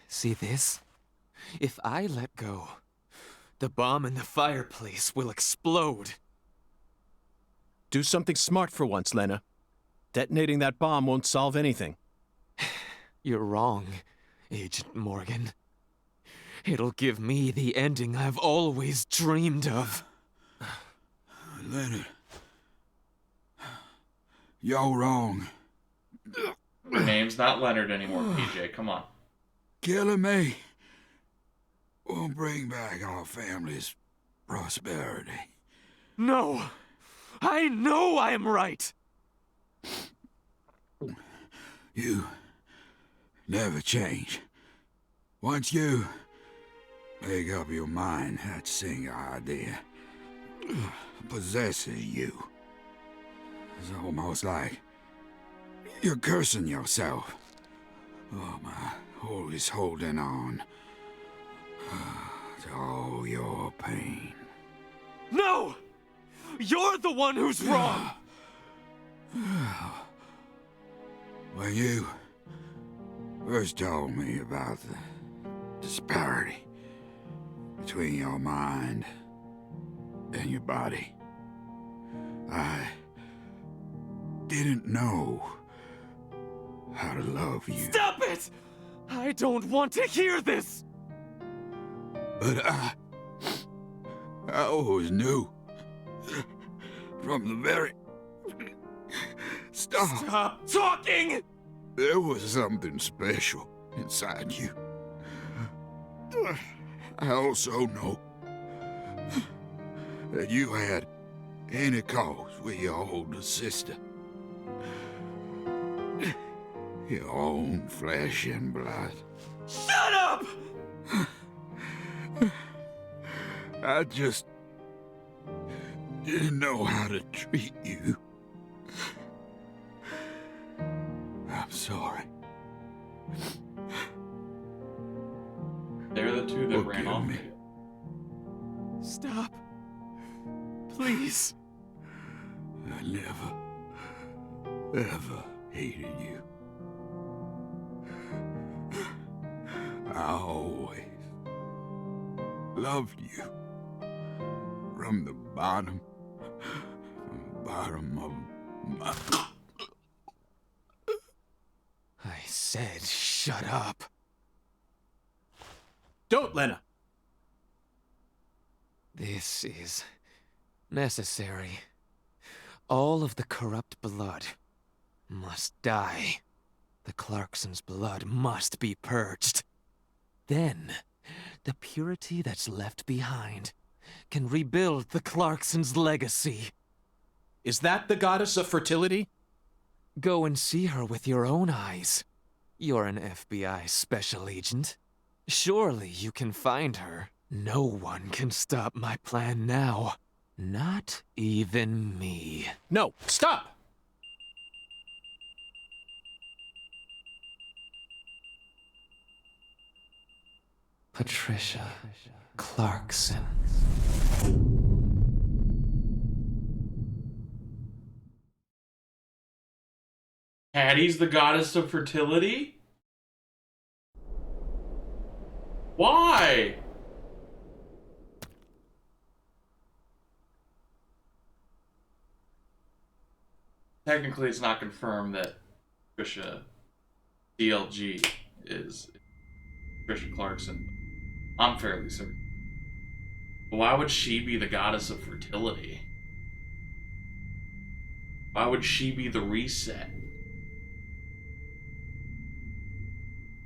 See this? If I let go, the bomb in the fireplace will explode. Do something smart for once, Lena. Detonating that bomb won't solve anything. You're wrong, Agent Morgan. It'll give me the ending I've always dreamed of. Leonard. You're wrong. Your name's not Leonard anymore, PJ. Come on. Killing me will bring back our family's prosperity. No! I know I am right! You never change. Once you make up your mind, that single idea possesses you. It's almost like you're cursing yourself. Oh, my, always holding on to all your pain. No! You're the one who's wrong! When you first told me about the disparity between your mind and your body, I didn't know how to love you. Stop it! I don't want to hear this! But I always knew from the very start. Stop talking! There was something special inside you. I also know that you had intercourse with your older sister. Your own flesh and blood. Shut up! I just didn't know how to treat you. I'm sorry. They're the two that ran Forgive off. me. Stop. Please. I never, ever hated you. I always loved you. From the bottom of my... I said shut up. Don't, Lena! This is necessary. All of the corrupt blood must die. The Clarksons' blood must be purged. Then, the purity that's left behind can rebuild the Clarksons' legacy. Is that the goddess of fertility? Go and see her with your own eyes. You're an FBI special agent. Surely you can find her. No one can stop my plan now. Not even me. No, stop! Patricia Clarkson. Patty's the goddess of fertility? Why? Technically, it's not confirmed that Trisha DLG is Trisha Clarkson. I'm fairly certain. But why would she be the goddess of fertility? Why would she be the reset?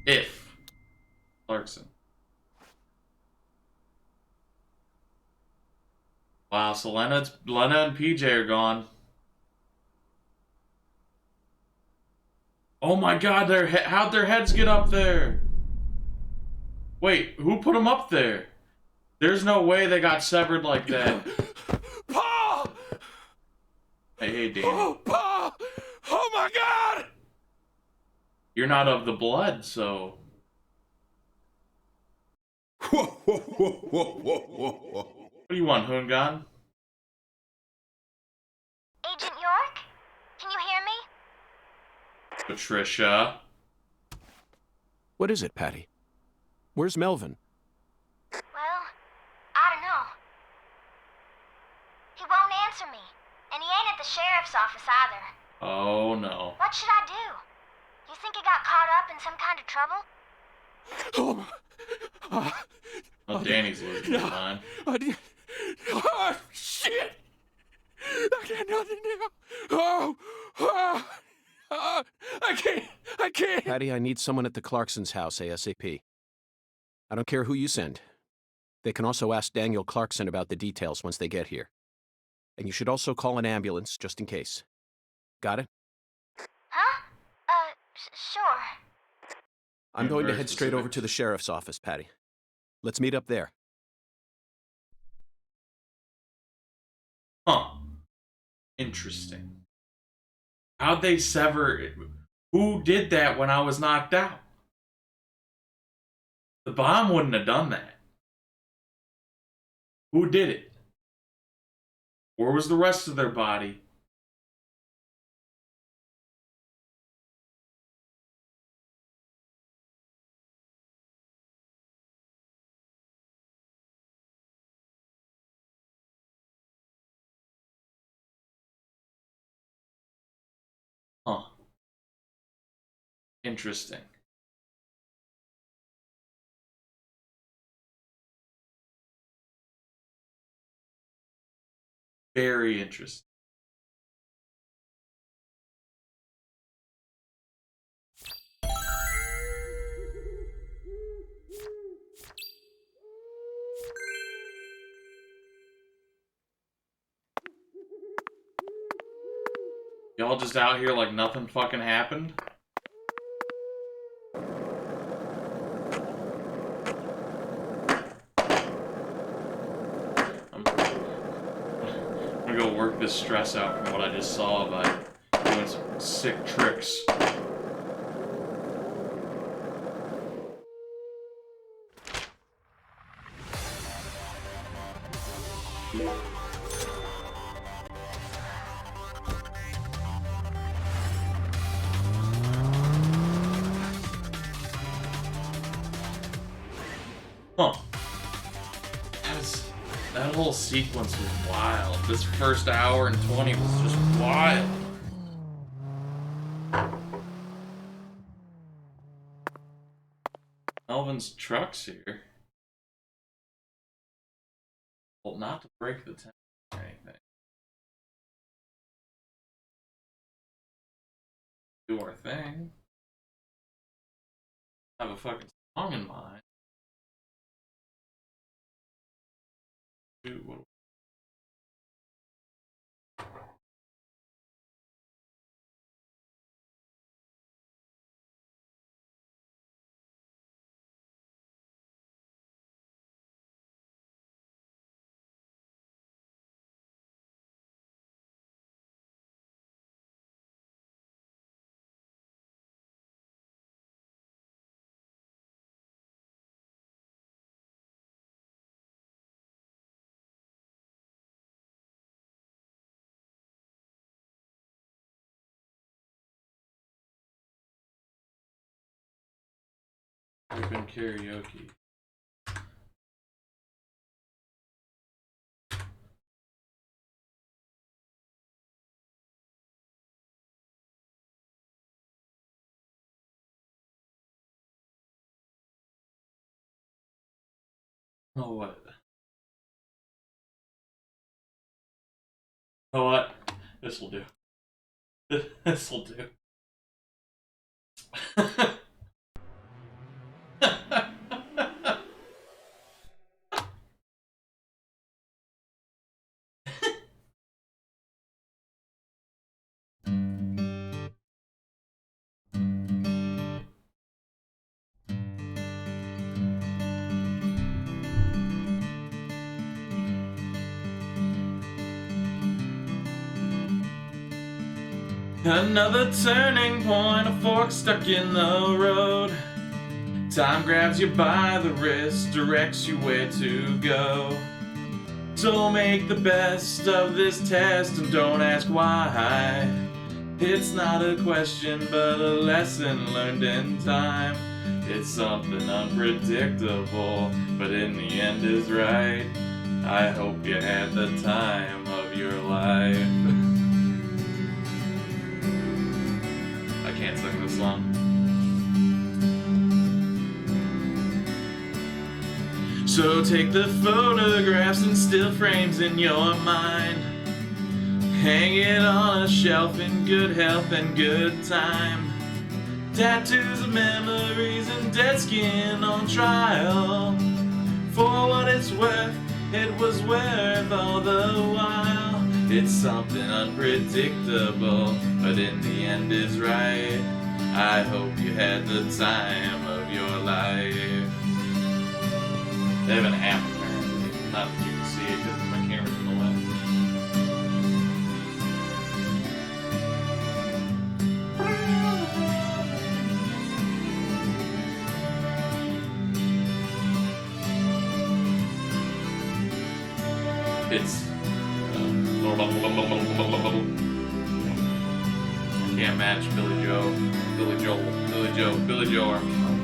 If Clarkson. Wow, so Lena and PJ are gone. Oh my god, how'd their heads get up there? Wait, who put them up there? There's no way they got severed like that. Paul! Hey, Danny. Oh, Paul! Oh my god! You're not of the blood, so... Whoa, whoa, whoa, whoa, whoa, whoa, whoa. What do you want, Hoongan? Agent York? Can you hear me? Patricia? What is it, Patty? Where's Melvin? Well, I don't know. He won't answer me, and he ain't at the sheriff's office either. Oh no. What should I do? You think he got caught up in some kind of trouble? Oh, Danny's losing his mind. Oh, shit! I got nothing now. I can't. Patty, I need someone at the Clarksons' house ASAP. I don't care who you send. They can also ask Daniel Clarkson about the details once they get here. And you should also call an ambulance, just in case. Got it? Huh? Sure. I'm going to very head straight specific. over to the sheriff's office, Patty. Let's meet up there. Huh. Interesting. How'd they sever it? Who did that when I was knocked out? The bomb wouldn't have done that. Who did it? Where was the rest of their body? Huh. Interesting. Very interesting. Y'all just out here like nothing fucking happened? I'm gonna go work this stress out from what I just saw by doing some sick tricks. Huh. That whole sequence was wild. This first hour and 20 was just wild. Melvin's truck's here. Well, not to break the tent or anything. Do our thing. Have a fucking song in mind. Dude, what? Open karaoke. Oh, what? Oh, what? This will do. This will do. Another turning point, a fork stuck in the road. Time grabs you by the wrist, directs you where to go. So make the best of this test and don't ask why. It's not a question but a lesson learned in time. It's something unpredictable, but in the end is right. I hope you had the time of your life. I can't sing this song. So take the photographs and still frames in your mind. Hang it on a shelf in good health and good time. Tattoos of memories and dead skin on trial. For what it's worth, it was worth all the while. It's something unpredictable, but in the end is right. I hope you had the time of your life. They have an app apparently. Not that you can see it because my camera's in the way. Can't match Billy Joe. Billy Joe Armstrong.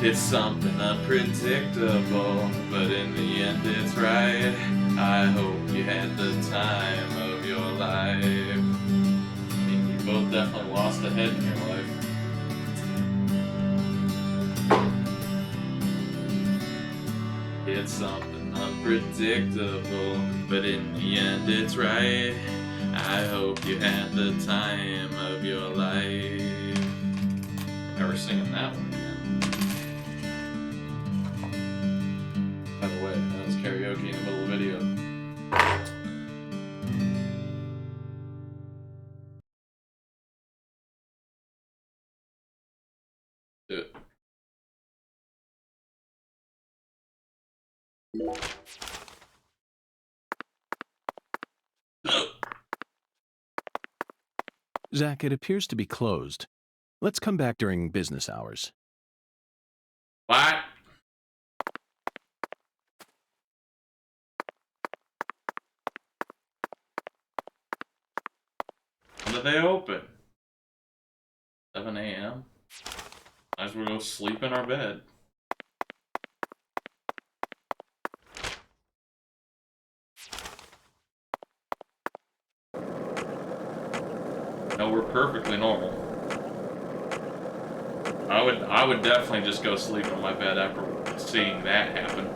It's something unpredictable, but in the end it's right. I hope you had the time of your life. I mean, you both definitely lost a head in your life. It's something unpredictable, but in the end it's right. I hope you had the time of your life. Never singing that one again. By the way, that was karaoke in the middle of the video. Do it. Zach, it appears to be closed. Let's come back during business hours. What? When did they open? 7 a.m.? Might as well go sleep in our bed. No, we're perfectly normal. I would definitely just go sleep in my bed after seeing that happen.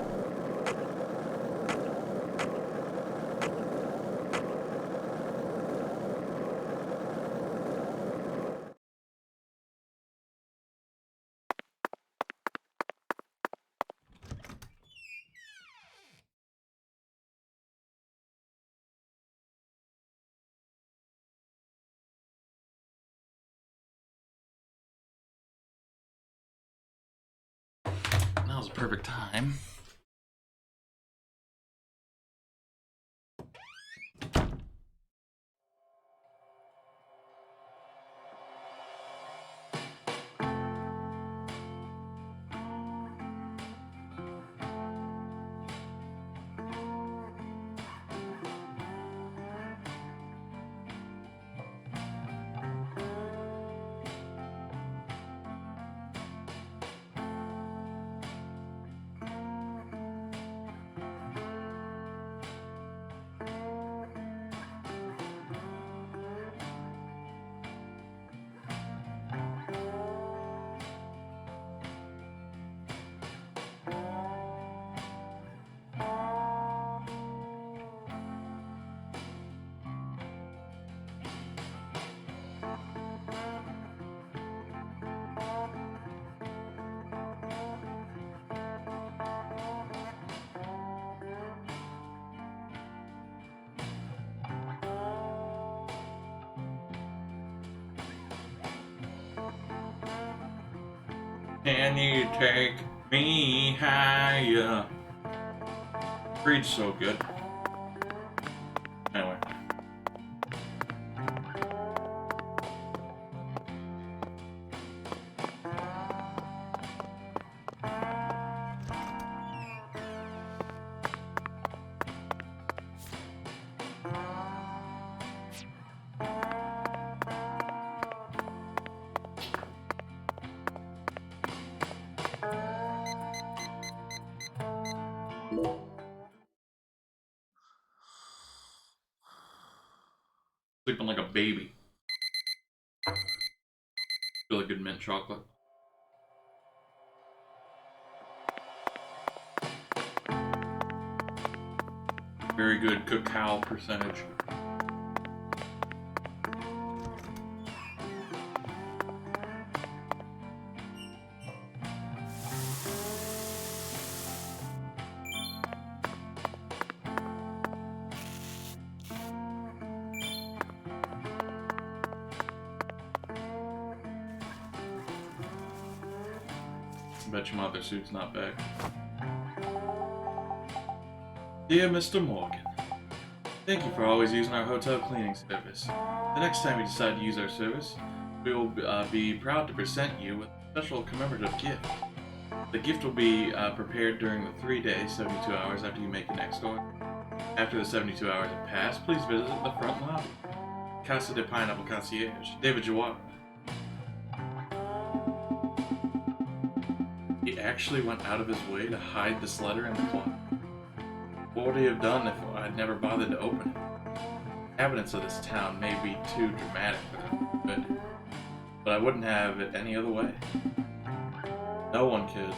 Now's the perfect time. Can you take me higher? Creed's so good. Anyway. Sleeping like a baby. Really good mint chocolate. Very good cacao percentage. Bet your mother suit's not back. Dear Mr. Morgan, thank you for always using our hotel cleaning service. The next time you decide to use our service, we will be proud to present you with a special commemorative gift. The gift will be prepared during the 3 days, 72 hours after you make your next order. After the 72 hours have passed, please visit the front lobby. Casa de Pineapple Concierge, David Jawara. He actually went out of his way to hide this letter in the closet. What would he have done if I'd never bothered to open it? Inhabitants of this town may be too dramatic for good, but I wouldn't have it any other way. No one could.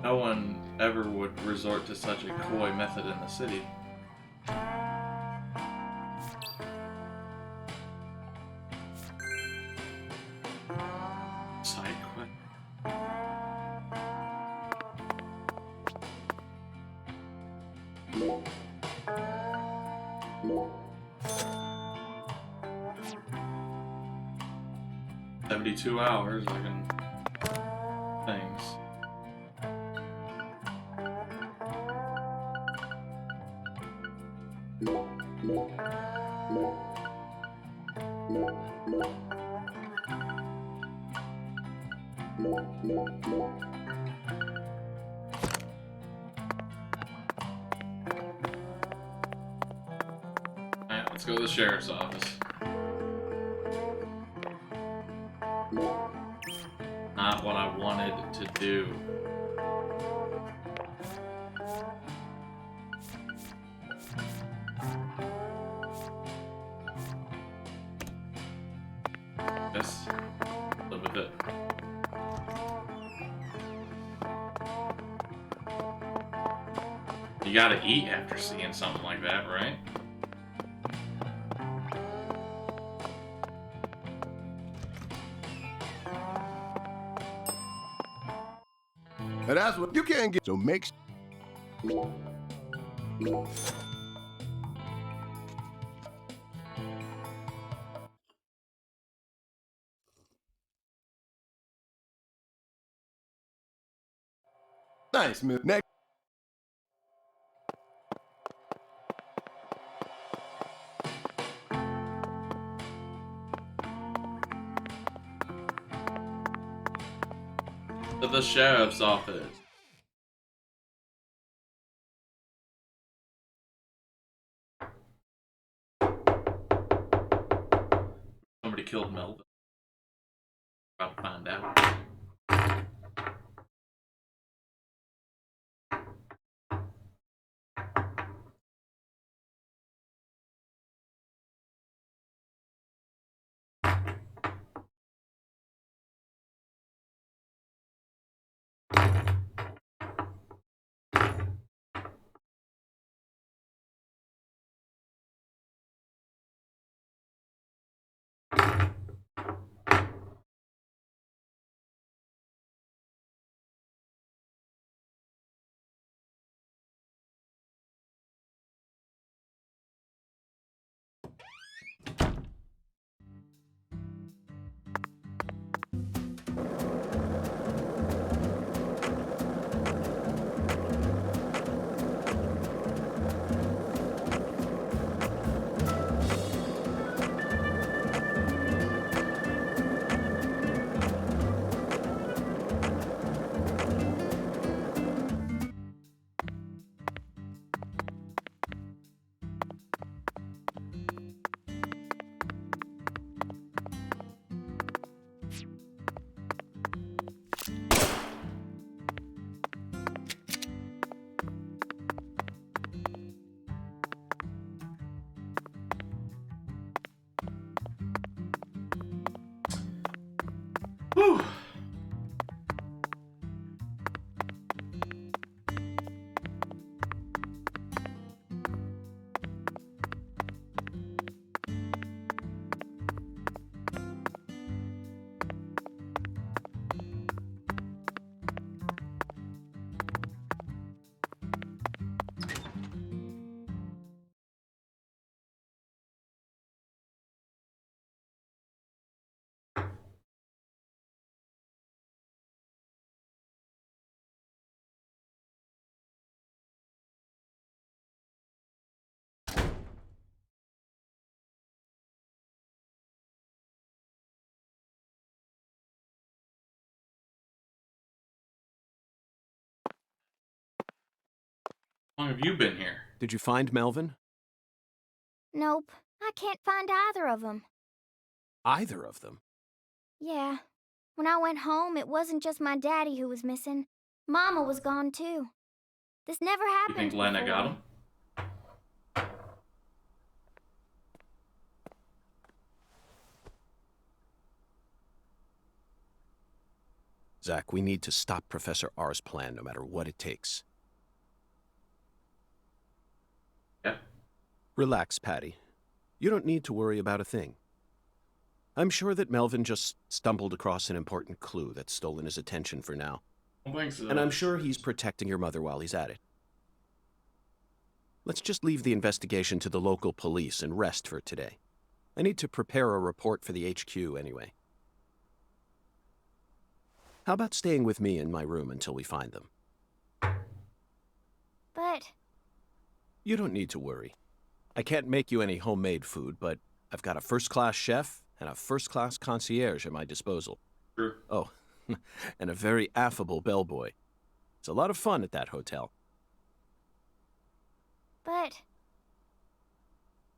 No one ever would resort to such a coy method in the city. Side quest. "72 hours, I can... things. Alright, let's go to the sheriff's office. Not what I wanted to do. Yes, live with it. You gotta eat after seeing something like that, right? Now that's what you can't get. So make nice, man. Next. To the sheriff's office. Somebody killed Melvin. About to find out. Whew. How long have you been here? Did you find Melvin? Nope, I can't find either of them. Either of them? Yeah. When I went home, it wasn't just my daddy who was missing. Mama was gone too. This never You think happened Lena got before. him? Zach, we need to stop Professor R's plan no matter what it takes. Yeah. Relax, Patty. You don't need to worry about a thing. I'm sure that Melvin just stumbled across an important clue that's stolen his attention for now. I don't think so. And I'm sure he's protecting your mother while he's at it. Let's just leave the investigation to the local police and rest for today. I need to prepare a report for the HQ anyway. How about staying with me in my room until we find them? But You don't need to worry. I can't make you any homemade food, but I've got a first-class chef and a first-class concierge at my disposal. True. Oh, and a very affable bellboy. It's a lot of fun at that hotel.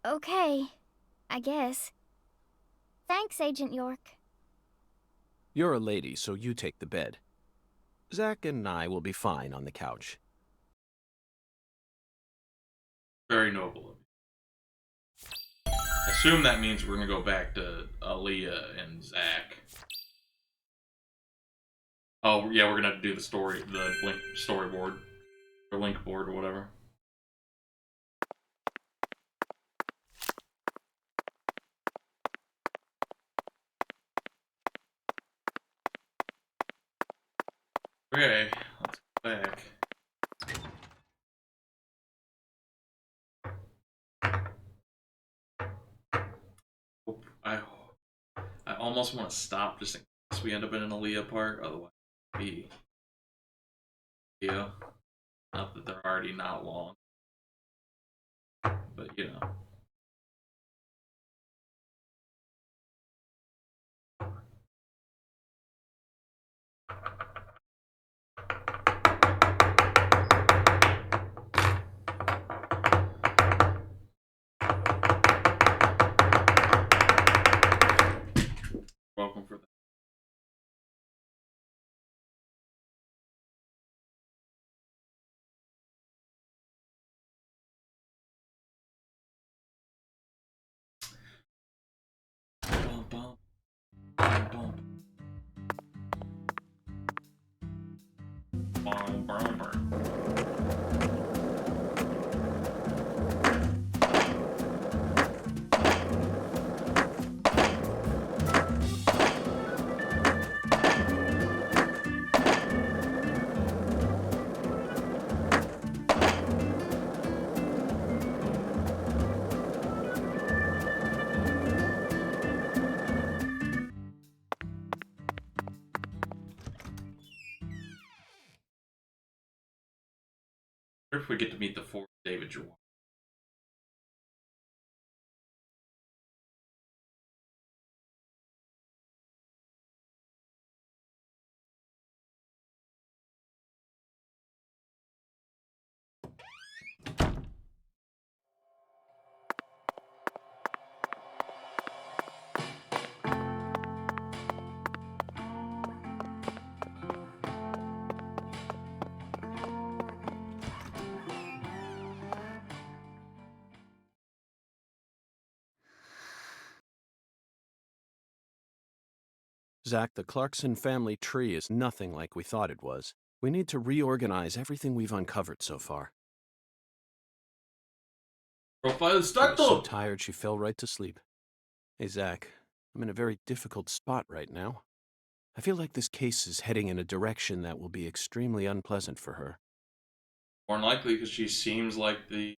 okay, I guess. Thanks, Agent York. You're a lady, so you take the bed. Zach and I will be fine on the couch. Very noble of you. I assume that means we're gonna go back to Aaliyah and Zach. Oh yeah, we're gonna have to do the link storyboard, or link board, or whatever. Okay, let's go back. I almost want to stop just in case we end up in an Aaliyah part. Otherwise, it'd be not that they're already not long, but you know. Welcome for that. Bum, bum, bum, bum. Bum, bum, bum. What if we get to meet the fourth David Jewell? Zach, the Clarkson family tree is nothing like we thought it was. We need to reorganize everything we've uncovered so far. Profile She was so started. tired she fell right to sleep. Hey, Zach, I'm in a very difficult spot right now. I feel like this case is heading in a direction that will be extremely unpleasant for her. More than likely, because she seems like the.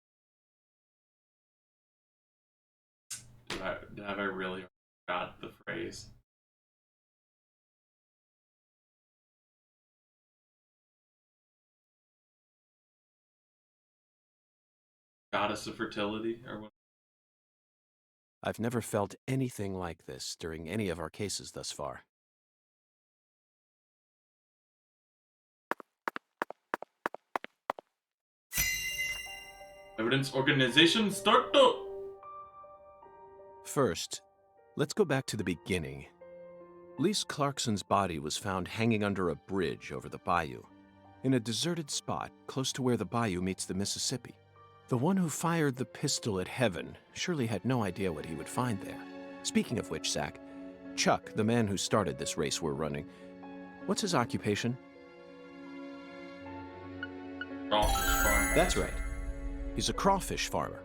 Have I really got the phrase? Goddess of fertility, or what? I've never felt anything like this during any of our cases thus far. Evidence organization start up. First, let's go back to the beginning. Lise Clarkson's body was found hanging under a bridge over the bayou, in a deserted spot close to where the bayou meets the Mississippi. The one who fired the pistol at Heaven surely had no idea what he would find there. Speaking of which, Zach, Chuck, the man who started this race we're running, what's his occupation? Crawfish farm. That's right. He's a crawfish farmer.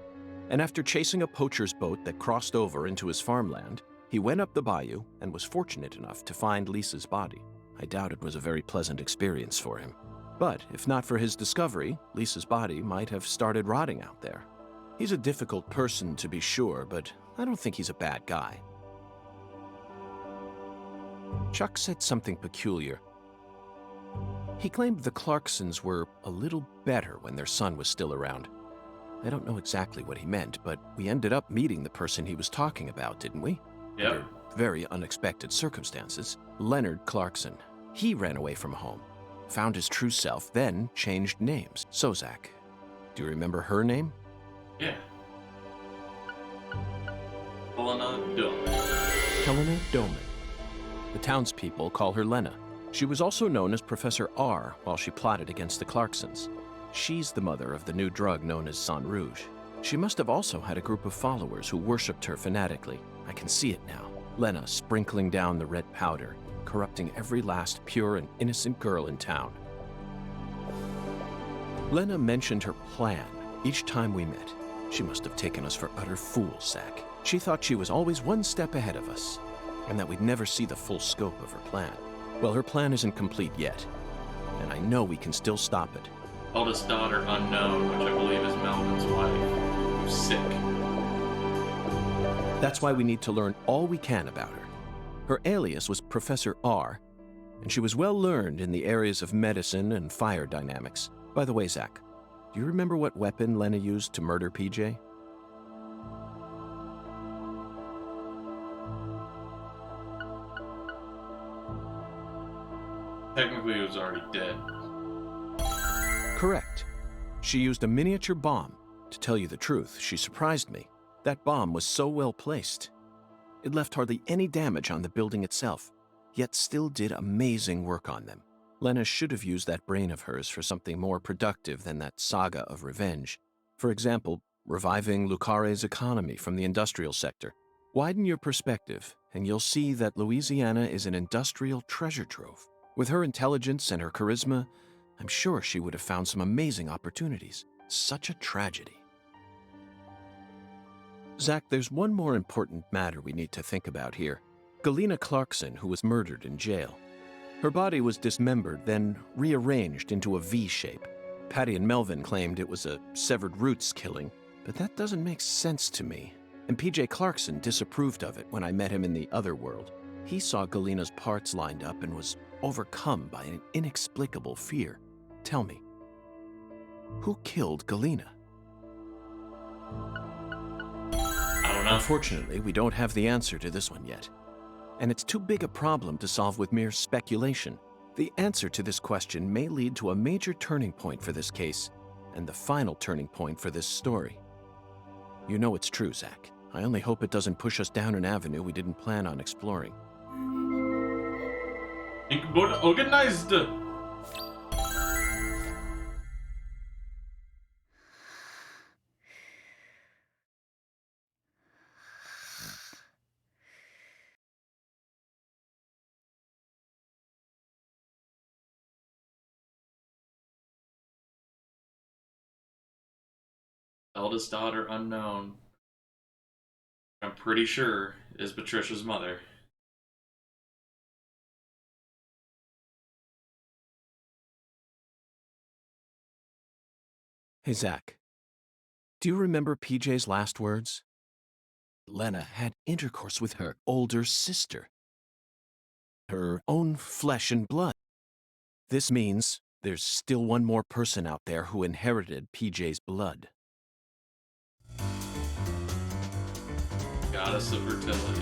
And after chasing a poacher's boat that crossed over into his farmland, he went up the bayou and was fortunate enough to find Lisa's body. I doubt it was a very pleasant experience for him. But if not for his discovery, Lisa's body might have started rotting out there. He's a difficult person to be sure, but I don't think he's a bad guy. Chuck said something peculiar. He claimed the Clarksons were a little better when their son was still around. I don't know exactly what he meant, but we ended up meeting the person he was talking about, didn't we? Yep. Under very unexpected circumstances. Leonard Clarkson. He ran away from home, found his true self, then changed names. So, Zach, do you remember her name? Yeah. Helena Doman. Helena Doman. The townspeople call her Lena. She was also known as Professor R while she plotted against the Clarksons. She's the mother of the new drug known as Sang Rouge. She must have also had a group of followers who worshipped her fanatically. I can see it now. Lena sprinkling down the red powder, corrupting every last pure and innocent girl in town. Lena mentioned her plan each time we met. She must have taken us for utter fools, Zach. She thought she was always one step ahead of us, and that we'd never see the full scope of her plan. Well, her plan isn't complete yet, and I know we can still stop it. Eldest daughter unknown, which I believe is Melvin's wife, who's sick. That's why we need to learn all we can about her. Her alias was Professor R, and she was well learned in the areas of medicine and fire dynamics. By the way, Zach, do you remember what weapon Lena used to murder PJ? Technically, he was already dead. Correct. She used a miniature bomb. To tell you the truth, she surprised me. That bomb was so well placed. It left hardly any damage on the building itself, yet still did amazing work on them. Lena should have used that brain of hers for something more productive than that saga of revenge. For example, reviving Lucare's economy from the industrial sector. Widen your perspective, and you'll see that Louisiana is an industrial treasure trove. With her intelligence and her charisma, I'm sure she would have found some amazing opportunities. Such a tragedy. Zach, there's one more important matter we need to think about here. Galena Clarkson, who was murdered in jail. Her body was dismembered, then rearranged into a V shape. Patty and Melvin claimed it was a severed roots killing, but that doesn't make sense to me. And PJ Clarkson disapproved of it when I met him in the other world. He saw Galena's parts lined up and was overcome by an inexplicable fear. Tell me, who killed Galena? I don't know. Unfortunately, we don't have the answer to this one yet. And it's too big a problem to solve with mere speculation. The answer to this question may lead to a major turning point for this case, and the final turning point for this story. You know it's true, Zach. I only hope it doesn't push us down an avenue we didn't plan on exploring. Think about organized. Eldest daughter unknown. I'm pretty sure is Patricia's mother. Hey, Zach. Do you remember PJ's last words? Lena had intercourse with her older sister. Her own flesh and blood. This means there's still one more person out there who inherited PJ's blood. Goddess of fertility.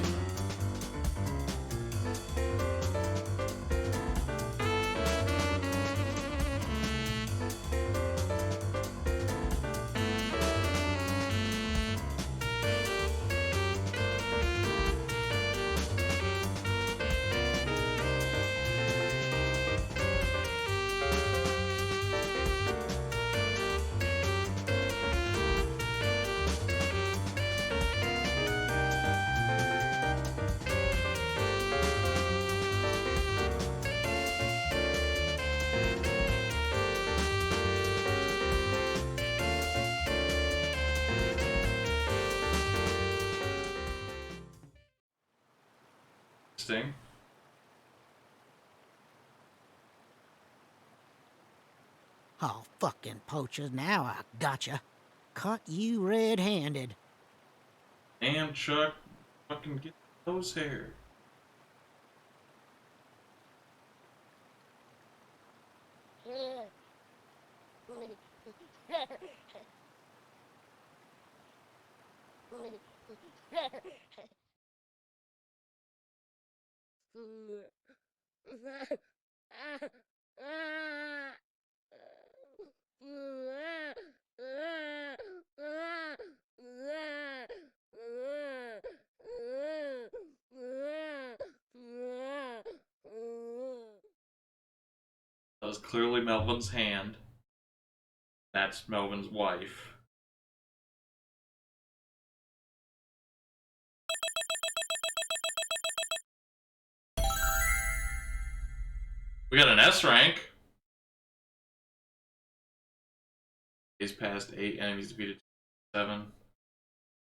Interesting. Oh, fucking poachers, now I gotcha. Caught you red-handed. Damn, Chuck. Fucking get those hair. That was clearly Melvin's hand. That's Melvin's wife. We got an S rank. He's passed 8 enemies defeated 7.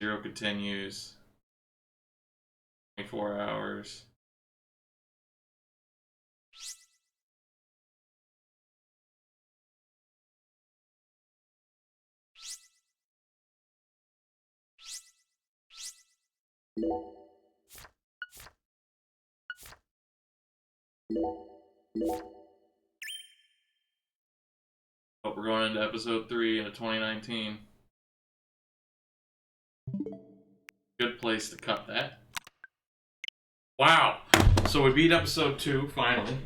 0 continues. 24 hours. But we're going into episode 3 into 2019. Good place to cut that. Wow. So we beat episode 2 finally.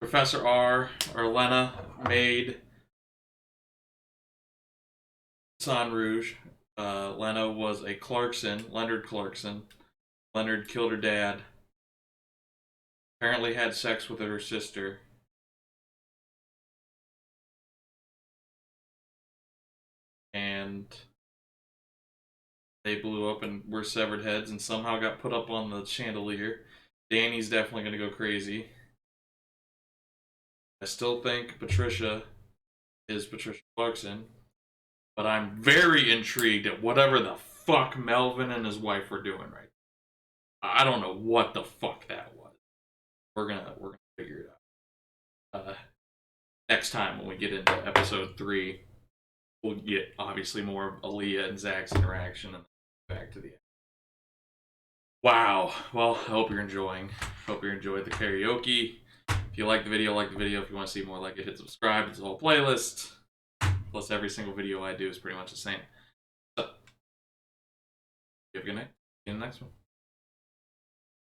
Professor R, or Lena, made Baton Rouge. Lena was a Clarkson, Leonard Clarkson. Leonard killed her dad. Apparently had sex with her sister. And they blew up and were severed heads and somehow got put up on the chandelier. Danny's definitely going to go crazy. I still think Patricia is Patricia Clarkson. But I'm very intrigued at whatever the fuck Melvin and his wife are doing right now. I don't know what the fuck that was. We're gonna figure it out. Next time when we get into episode 3, we'll get obviously more of Aaliyah and Zach's interaction and back to the end. Wow. Well, I hope you're enjoying. Hope you enjoyed the karaoke. If you like the video, like the video. If you want to see more like it, hit subscribe. It's a whole playlist. Plus, every single video I do is pretty much the same. So, you have a good night. See you in the next one.